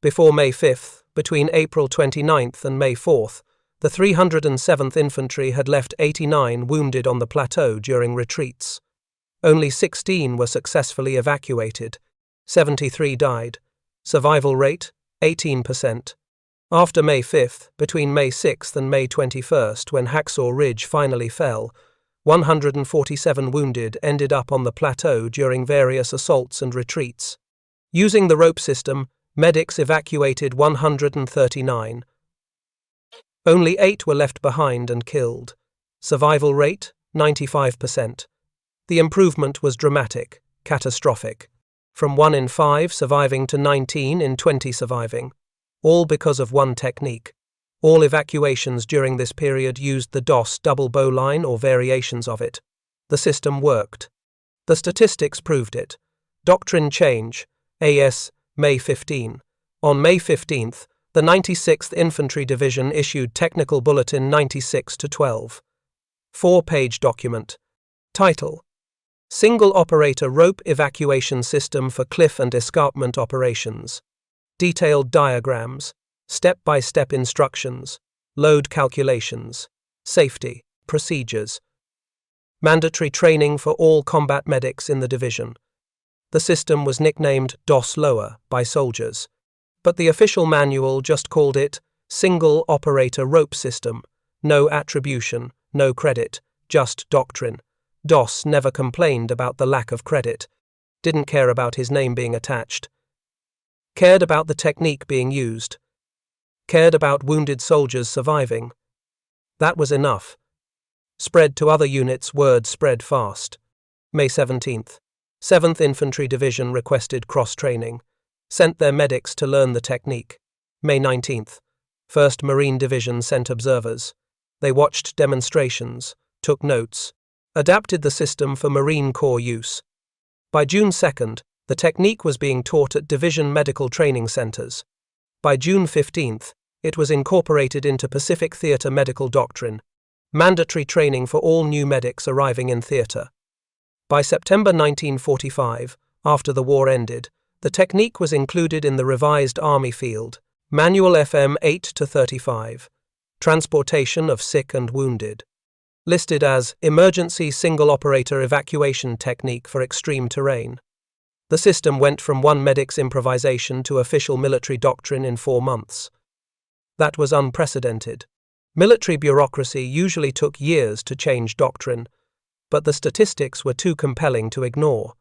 Before May 5th, between April 29th and May 4th, the 307th Infantry had left 89 wounded on the plateau during retreats. Only 16 were successfully evacuated. 73 died. Survival rate, 18%. After May 5th, between May 6th and May 21st, when Hacksaw Ridge finally fell, 147 wounded ended up on the plateau during various assaults and retreats. Using the rope system, medics evacuated 139. Only 8 were left behind and killed. Survival rate, 95%. The improvement was dramatic, catastrophic. From 1 in 5 surviving to 19 in 20 surviving. All because of one technique. All evacuations during this period used the Doss double bowline or variations of it. The system worked. The statistics proved it. Doctrine change, AS, May 15. On May 15th, the 96th Infantry Division issued Technical Bulletin 96-12. 4-page document. Title: Single Operator Rope Evacuation System for Cliff and Escarpment Operations. Detailed diagrams, step-by-step instructions, load calculations, safety, procedures. Mandatory training for all combat medics in the division. The system was nicknamed DOS Lower by soldiers, but the official manual just called it Single Operator Rope System, no attribution, no credit, just doctrine. Doss never complained about the lack of credit, didn't care about his name being attached, cared about the technique being used, cared about wounded soldiers surviving. That was enough. Spread to other units, word spread fast. May 17th. 7th Infantry Division requested cross-training, sent their medics to learn the technique. May 19th. 1st Marine Division sent observers. They watched demonstrations, took notes, adapted the system for Marine Corps use. By June 2nd, the technique was being taught at division medical training centers. By June 15th, it was incorporated into Pacific Theater medical doctrine, mandatory training for all new medics arriving in theater. By September 1945, after the war ended, the technique was included in the revised Army Field Manual FM 8-35, Transportation of Sick and Wounded, listed as Emergency Single Operator Evacuation Technique for Extreme Terrain. The system went from one medic's improvisation to official military doctrine in 4 months. That was unprecedented. Military bureaucracy usually took years to change doctrine, but the statistics were too compelling to ignore.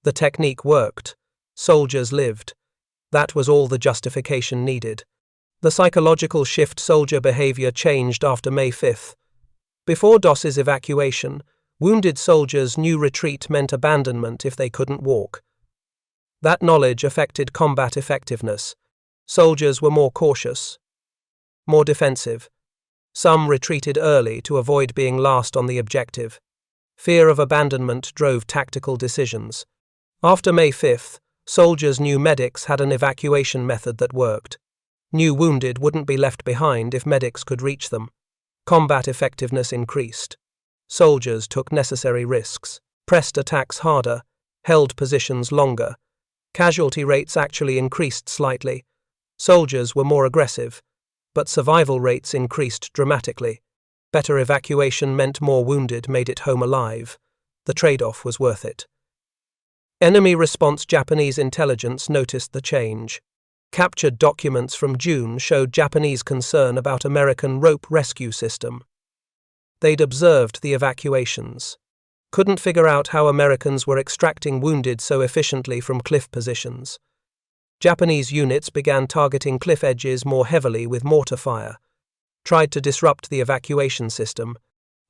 The technique worked. Soldiers lived. That was all the justification needed. The psychological shift soldier behavior changed after May 5th. Before Doss's evacuation, wounded soldiers knew retreat meant abandonment if they couldn't walk. That knowledge affected combat effectiveness. Soldiers were more cautious, more defensive. Some retreated early to avoid being last on the objective. Fear of abandonment drove tactical decisions. After May 5th, soldiers knew medics had an evacuation method that worked. Knew wounded wouldn't be left behind if medics could reach them. Combat effectiveness increased. Soldiers took necessary risks, pressed attacks harder, held positions longer. Casualty rates actually increased slightly. Soldiers were more aggressive, but survival rates increased dramatically. Better evacuation meant more wounded made it home alive. The trade-off was worth it. Enemy response. Japanese intelligence noticed the change. Captured documents from June showed Japanese concern about American rope rescue system. They'd observed the evacuations. Couldn't figure out how Americans were extracting wounded so efficiently from cliff positions. Japanese units began targeting cliff edges more heavily with mortar fire. Tried to disrupt the evacuation system.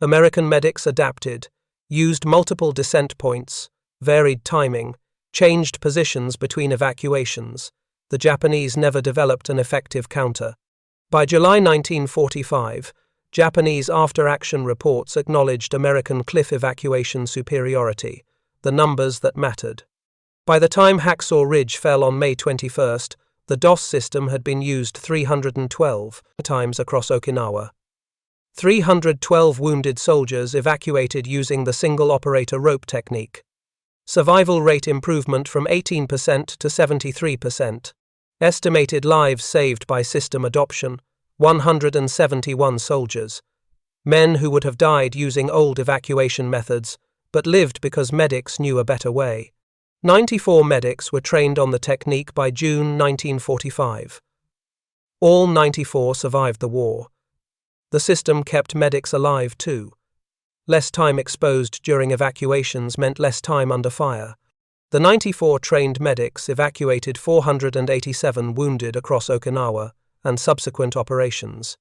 American medics adapted, used multiple descent points, varied timing, changed positions between evacuations. The Japanese never developed an effective counter. By July 1945, Japanese after-action reports acknowledged American cliff evacuation superiority, the numbers that mattered. By the time Hacksaw Ridge fell on May 21st, the DOS system had been used 312 times across Okinawa. 312 wounded soldiers evacuated using the single-operator rope technique. Survival rate improvement from 18% to 73%. Estimated lives saved by system adoption, 171 soldiers. Men who would have died using old evacuation methods, but lived because medics knew a better way. 94 medics were trained on the technique by June 1945. All 94 survived the war. The system kept medics alive too. Less time exposed during evacuations meant less time under fire. The 94 trained medics evacuated 487 wounded across Okinawa and subsequent operations.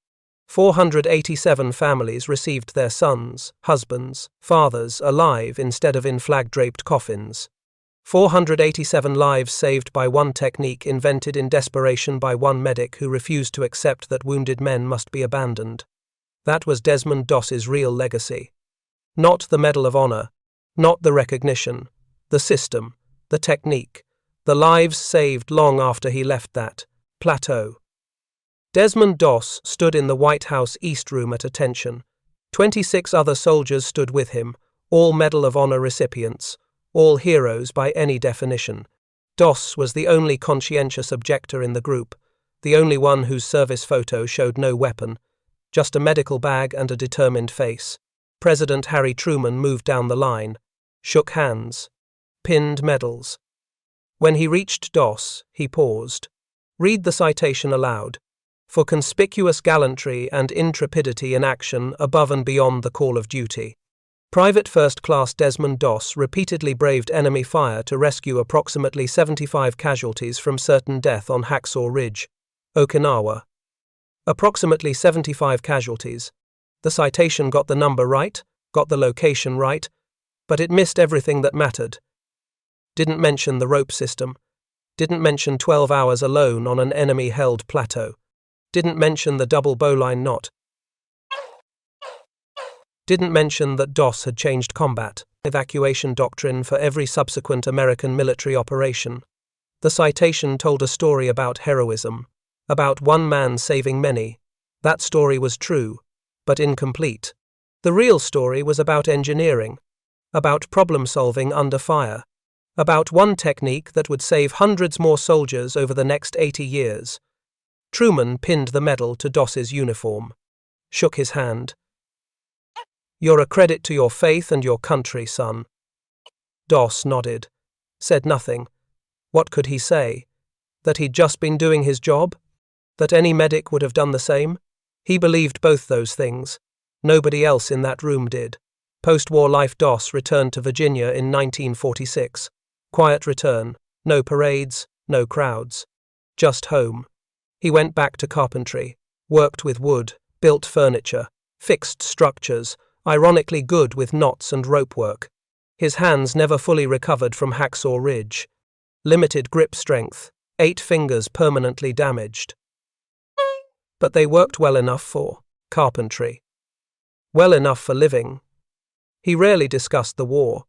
487 families received their sons, husbands, fathers alive instead of in flag-draped coffins. 487 lives saved by one technique invented in desperation by one medic who refused to accept that wounded men must be abandoned. That was Desmond Doss's real legacy. Not the Medal of Honor, not the recognition, the system, the technique, the lives saved long after he left that plateau. Desmond Doss stood in the White House East Room at attention. 26 other soldiers stood with him, all Medal of Honor recipients, all heroes by any definition. Doss was the only conscientious objector in the group, the only one whose service photo showed no weapon, just a medical bag and a determined face. President Harry Truman moved down the line, shook hands, pinned medals. When he reached Doss, he paused. Read the citation aloud. For conspicuous gallantry and intrepidity in action above and beyond the call of duty. Private First Class Desmond Doss repeatedly braved enemy fire to rescue approximately 75 casualties from certain death on Hacksaw Ridge, Okinawa. Approximately 75 casualties. The citation got the number right, got the location right, but it missed everything that mattered. Didn't mention the rope system. Didn't mention 12 hours alone on an enemy-held plateau. Didn't mention the double bowline knot. Didn't mention that Doss had changed combat, evacuation doctrine for every subsequent American military operation. The citation told a story about heroism, about one man saving many. That story was true, but incomplete. The real story was about engineering, about problem-solving under fire, about one technique that would save hundreds more soldiers over the next 80 years. Truman pinned the medal to Doss's uniform, shook his hand. You're a credit to your faith and your country, son. Doss nodded, said nothing. What could he say? That he'd just been doing his job? That any medic would have done the same? He believed both those things. Nobody else in that room did. Post-war life. Doss returned to Virginia in 1946. Quiet return, no parades, no crowds. Just home. He went back to carpentry, worked with wood, built furniture, fixed structures, ironically good with knots and rope work. His hands never fully recovered from Hacksaw Ridge. Limited grip strength, 8 fingers permanently damaged. But they worked well enough for carpentry. Well enough for living. He rarely discussed the war.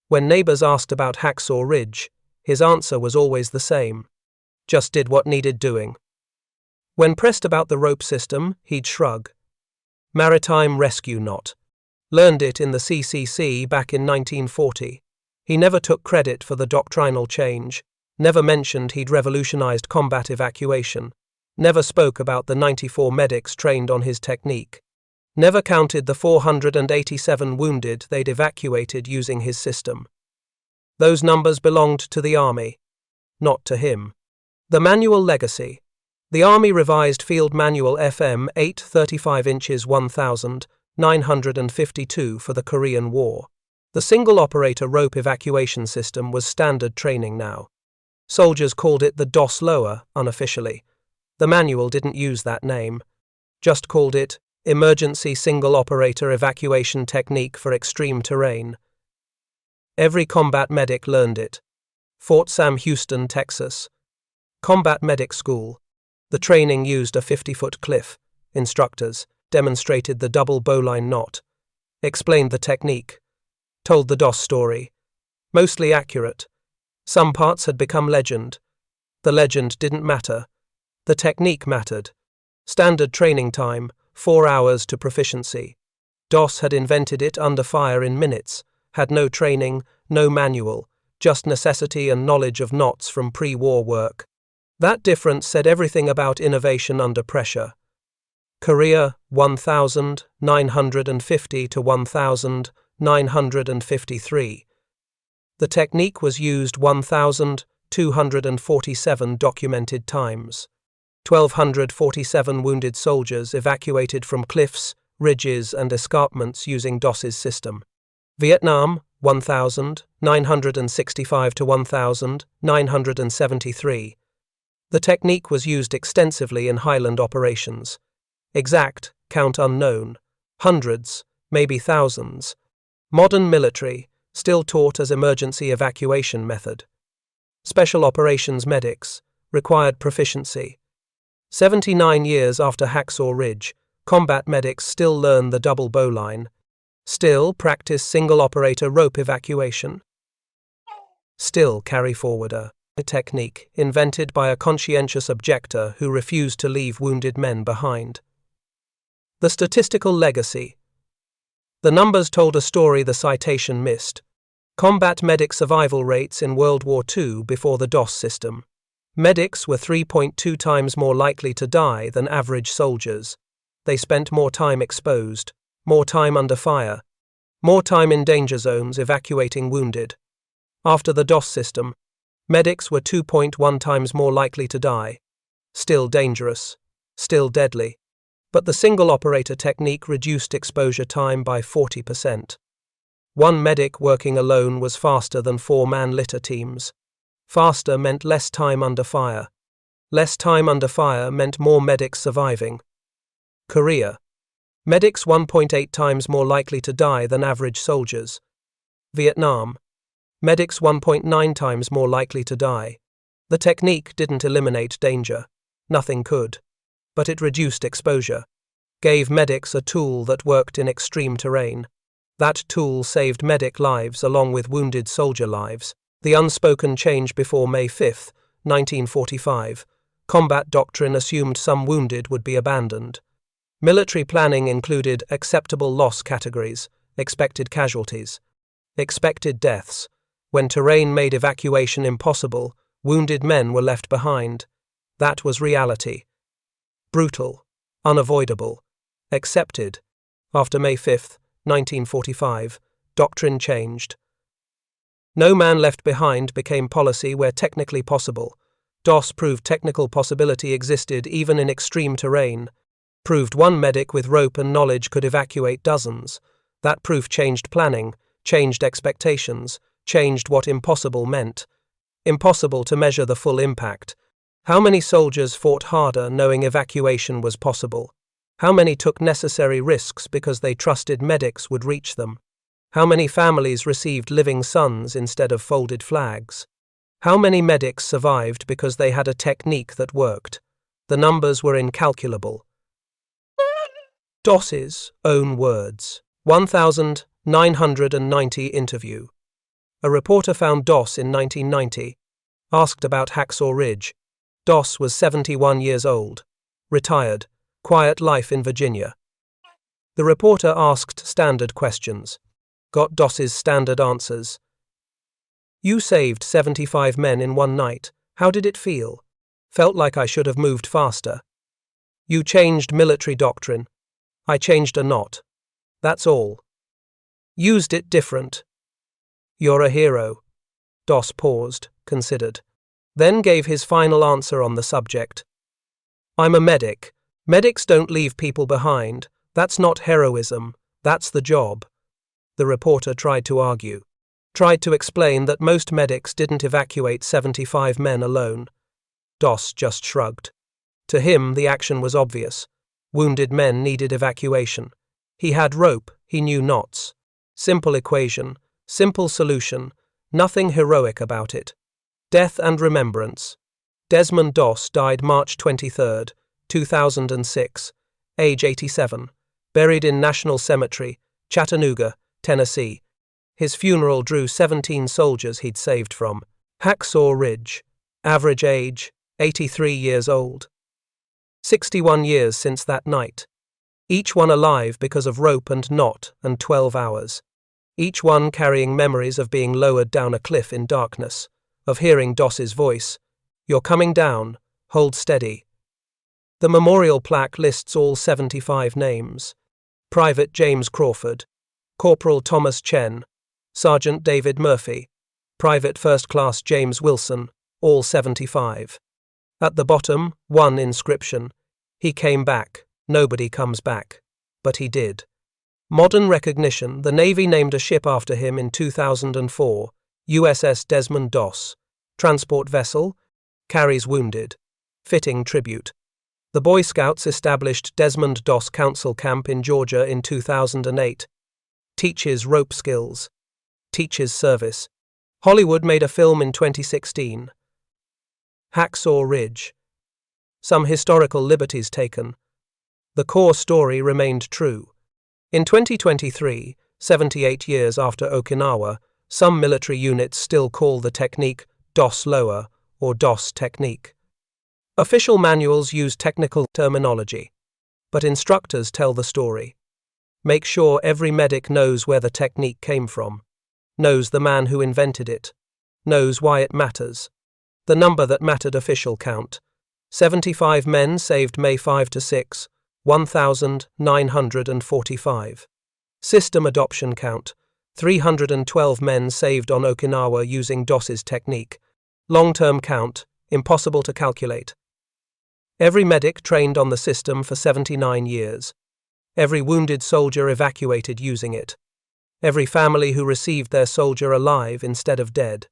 When neighbors asked about Hacksaw Ridge, his answer was always the same. Just did what needed doing. When pressed about the rope system, he'd shrug. Maritime rescue knot. Learned it in the CCC back in 1940. He never took credit for the doctrinal change, never mentioned he'd revolutionized combat evacuation, never spoke about the 94 medics trained on his technique, never counted the 487 wounded they'd evacuated using his system. Those numbers belonged to the Army, not to him. The manual legacy. The Army Revised Field Manual FM 8 35 inches 1952 for the Korean War. The single-operator rope evacuation system was standard training now. Soldiers called it the Doss Lower, unofficially. The manual didn't use that name. Just called it Emergency Single-Operator Evacuation Technique for Extreme Terrain. Every combat medic learned it. Fort Sam Houston, Texas. Combat Medic School. The training used a 50-foot cliff. Instructors demonstrated the double bowline knot. Explained the technique. Told the Doss story. Mostly accurate. Some parts had become legend. The legend didn't matter. The technique mattered. Standard training time, 4 hours to proficiency. Doss had invented it under fire in minutes, had no training, no manual, just necessity and knowledge of knots from pre-war work. That difference said everything about innovation under pressure. Korea, 1950 to 1953. The technique was used 1,247 documented times. 1,247 wounded soldiers evacuated from cliffs, ridges, and escarpments using Doss's system. Vietnam, 1,965 to 1,973. The technique was used extensively in Highland operations. Exact, count unknown. Hundreds, maybe thousands. Modern military, still taught as emergency evacuation method. Special operations medics, required proficiency. 79 years after Hacksaw Ridge, combat medics still learn the double bowline. Still practice single-operator rope evacuation. Still carry forward a technique invented by a conscientious objector who refused to leave wounded men behind. The statistical legacy. The numbers told a story the citation missed. Combat medic survival rates in World War II before the Doss system. Medics were 3.2 times more likely to die than average soldiers. They spent more time exposed, more time under fire, More time in danger zones evacuating wounded. After the DOS system, medics were 2.1 times more likely to die. Still dangerous. Still deadly. But the single operator technique reduced exposure time by 40%. One medic working alone was faster than 4-man litter teams. Faster meant less time under fire. Less time under fire meant more medics surviving. Korea. Medics 1.8 times more likely to die than average soldiers. Vietnam. Medics 1.9 times more likely to die. The technique didn't eliminate danger. Nothing could. But it reduced exposure. Gave medics a tool that worked in extreme terrain. That tool saved medic lives along with wounded soldier lives. The unspoken change before May 5, 1945. Combat doctrine assumed some wounded would be abandoned. Military planning included acceptable loss categories, expected casualties, expected deaths. When terrain made evacuation impossible, wounded men were left behind. That was reality. Brutal, unavoidable, accepted. After May 5, 1945, doctrine changed. No man left behind became policy where technically possible. DOS proved technical possibility existed even in extreme terrain. Proved one medic with rope and knowledge could evacuate dozens. That proof changed planning, changed expectations, changed what impossible meant. Impossible to measure the full impact. How many soldiers fought harder knowing evacuation was possible? How many took necessary risks because they trusted medics would reach them? How many families received living sons instead of folded flags? How many medics survived because they had a technique that worked? The numbers were incalculable. DOS's own words. 1990 interview. A reporter found Doss in 1990. Asked about Hacksaw Ridge. Doss was 71 years old. Retired. Quiet life in Virginia. The reporter asked standard questions. Got Doss's standard answers. You saved 75 men in one night. How did it feel? Felt like I should have moved faster. You changed military doctrine. I changed a knot. That's all. Used it different. You're a hero. Doss paused, considered. Then gave his final answer on the subject. I'm a medic. Medics don't leave people behind. That's not heroism. That's the job. The reporter tried to argue. Tried to explain that most medics didn't evacuate 75 men alone. Doss just shrugged. To him, the action was obvious. Wounded men needed evacuation. He had rope, he knew knots. Simple equation, simple solution, nothing heroic about it. Death and remembrance. Desmond Doss died March 23, 2006, age 87, buried in National Cemetery, Chattanooga, Tennessee. His funeral drew 17 soldiers he'd saved from. Hacksaw Ridge. Average age, 83 years old. 61 years since that night. Each one alive because of rope and knot and 12 hours. Each one carrying memories of being lowered down a cliff in darkness, of hearing Doss's voice. You're coming down, hold steady. The memorial plaque lists all 75 names. Private James Crawford, Corporal Thomas Chen, Sergeant David Murphy, Private First Class James Wilson, all 75. At the bottom, one inscription. He came back, nobody comes back. But he did. Modern recognition, the Navy named a ship after him in 2004, USS Desmond Doss. Transport vessel, carries wounded. Fitting tribute. The Boy Scouts established Desmond Doss Council Camp in Georgia in 2008. Teaches rope skills. Teaches service. Hollywood made a film in 2016. Hacksaw Ridge. Some historical liberties taken. The core story remained true. In 2023, 78 years after Okinawa, some military units still call the technique DOS lower or DOS technique. Official manuals use technical terminology, but instructors tell the story. Make sure every medic knows where the technique came from, knows the man who invented it, knows why it matters. The number that mattered official count. 75 men saved May 5 to 6, 1,945. System adoption count: 312 men saved on Okinawa using Doss's technique. Long-term count: impossible to calculate. Every medic trained on the system for 79 years. Every wounded soldier evacuated using it. Every family who received their soldier alive instead of dead.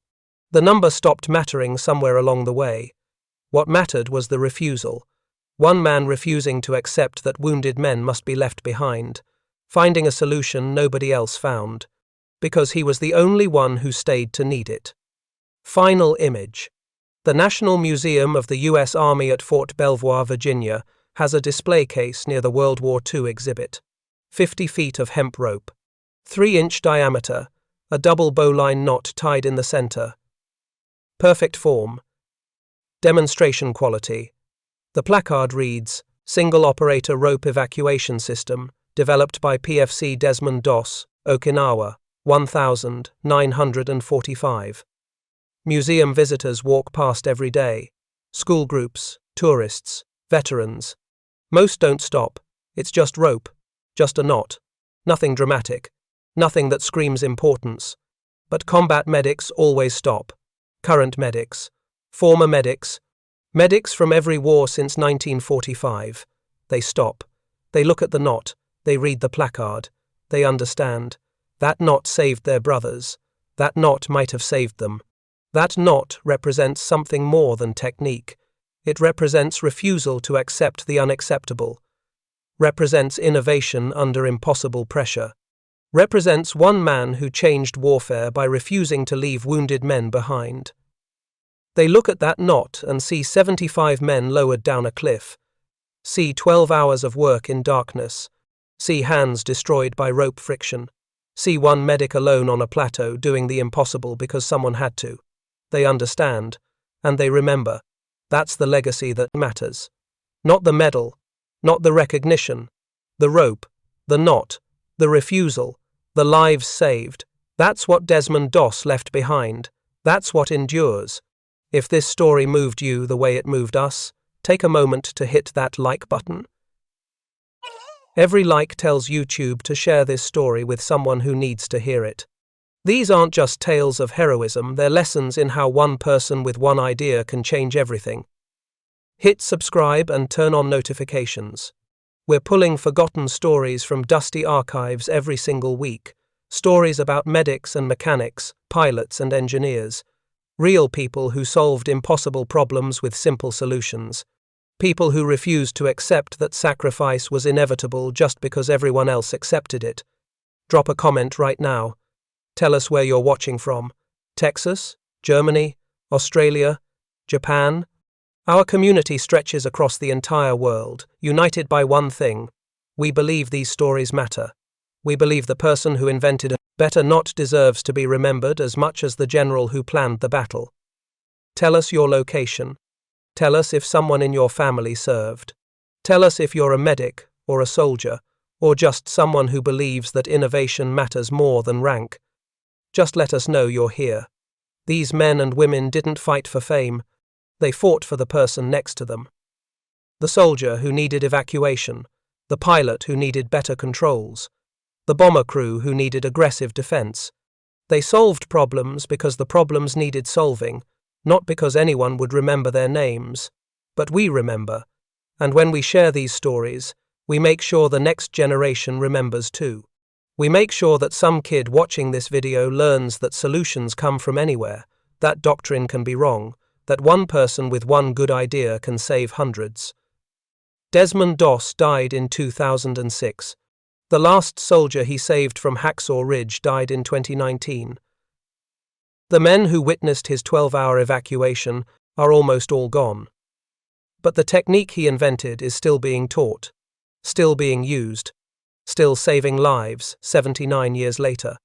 The number stopped mattering somewhere along the way. What mattered was the refusal. One man refusing to accept that wounded men must be left behind, finding a solution nobody else found, because he was the only one who stayed to need it. Final image. The National Museum of the U.S. Army at Fort Belvoir, Virginia, has a display case near the World War II exhibit. 50 feet of hemp rope. 3-inch diameter, a double bowline knot tied in the center. Perfect form. Demonstration quality. The placard reads, Single Operator Rope Evacuation System, developed by PFC Desmond Doss, Okinawa, 1945. Museum visitors walk past every day. School groups, tourists, veterans. Most don't stop. It's just rope, just a knot. Nothing dramatic, nothing that screams importance. But combat medics always stop. Current medics, former medics, medics from every war since 1945. They stop. They look at the knot. They read the placard. They understand. That knot saved their brothers. That knot might have saved them. That knot represents something more than technique. It represents refusal to accept the unacceptable. Represents innovation under impossible pressure. Represents one man who changed warfare by refusing to leave wounded men behind. They look at that knot and see 75 men lowered down a cliff. See 12 hours of work in darkness. See hands destroyed by rope friction. See one medic alone on a plateau doing the impossible because someone had to. They understand, and they remember. That's the legacy that matters. Not the medal, not the recognition. The rope, the knot, the refusal, the lives saved. That's what Desmond Doss left behind. That's what endures. If this story moved you the way it moved us, take a moment to hit that like button. Every like tells YouTube to share this story with someone who needs to hear it. These aren't just tales of heroism, they're lessons in how one person with one idea can change everything. Hit subscribe and turn on notifications. We're pulling forgotten stories from dusty archives every single week. Stories about medics and mechanics, pilots and engineers. Real people who solved impossible problems with simple solutions. People who refused to accept that sacrifice was inevitable just because everyone else accepted it. Drop a comment right now. Tell us where you're watching from. Texas? Germany? Australia? Japan? Our community stretches across the entire world, united by one thing. We believe these stories matter. We believe the person who invented a better not deserves to be remembered as much as the general who planned the battle. Tell us your location. Tell us if someone in your family served. Tell us if you're a medic or a soldier, or just someone who believes that innovation matters more than rank. Just let us know you're here. These men and women didn't fight for fame. They fought for the person next to them. The soldier who needed evacuation, the pilot who needed better controls, the bomber crew who needed aggressive defense. They solved problems because the problems needed solving, not because anyone would remember their names. But we remember, and when we share these stories, we make sure the next generation remembers too. We make sure that some kid watching this video learns that solutions come from anywhere, that doctrine can be wrong, that one person with one good idea can save hundreds. Desmond Doss died in 2006. The last soldier he saved from Hacksaw Ridge died in 2019. The men who witnessed his 12-hour evacuation are almost all gone. But the technique he invented is still being taught, still being used, still saving lives 79 years later.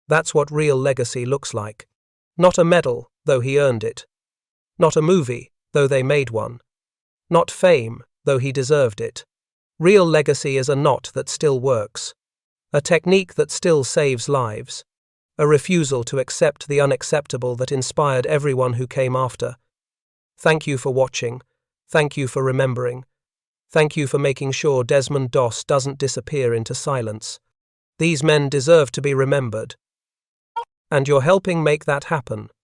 That's what real legacy looks like. Not a medal, though he earned it. Not a movie, though they made one. Not fame, though he deserved it. Real legacy is a knot that still works. A technique that still saves lives. A refusal to accept the unacceptable that inspired everyone who came after. Thank you for watching. Thank you for remembering. Thank you for making sure Desmond Doss doesn't disappear into silence. These men deserve to be remembered. And you're helping make that happen.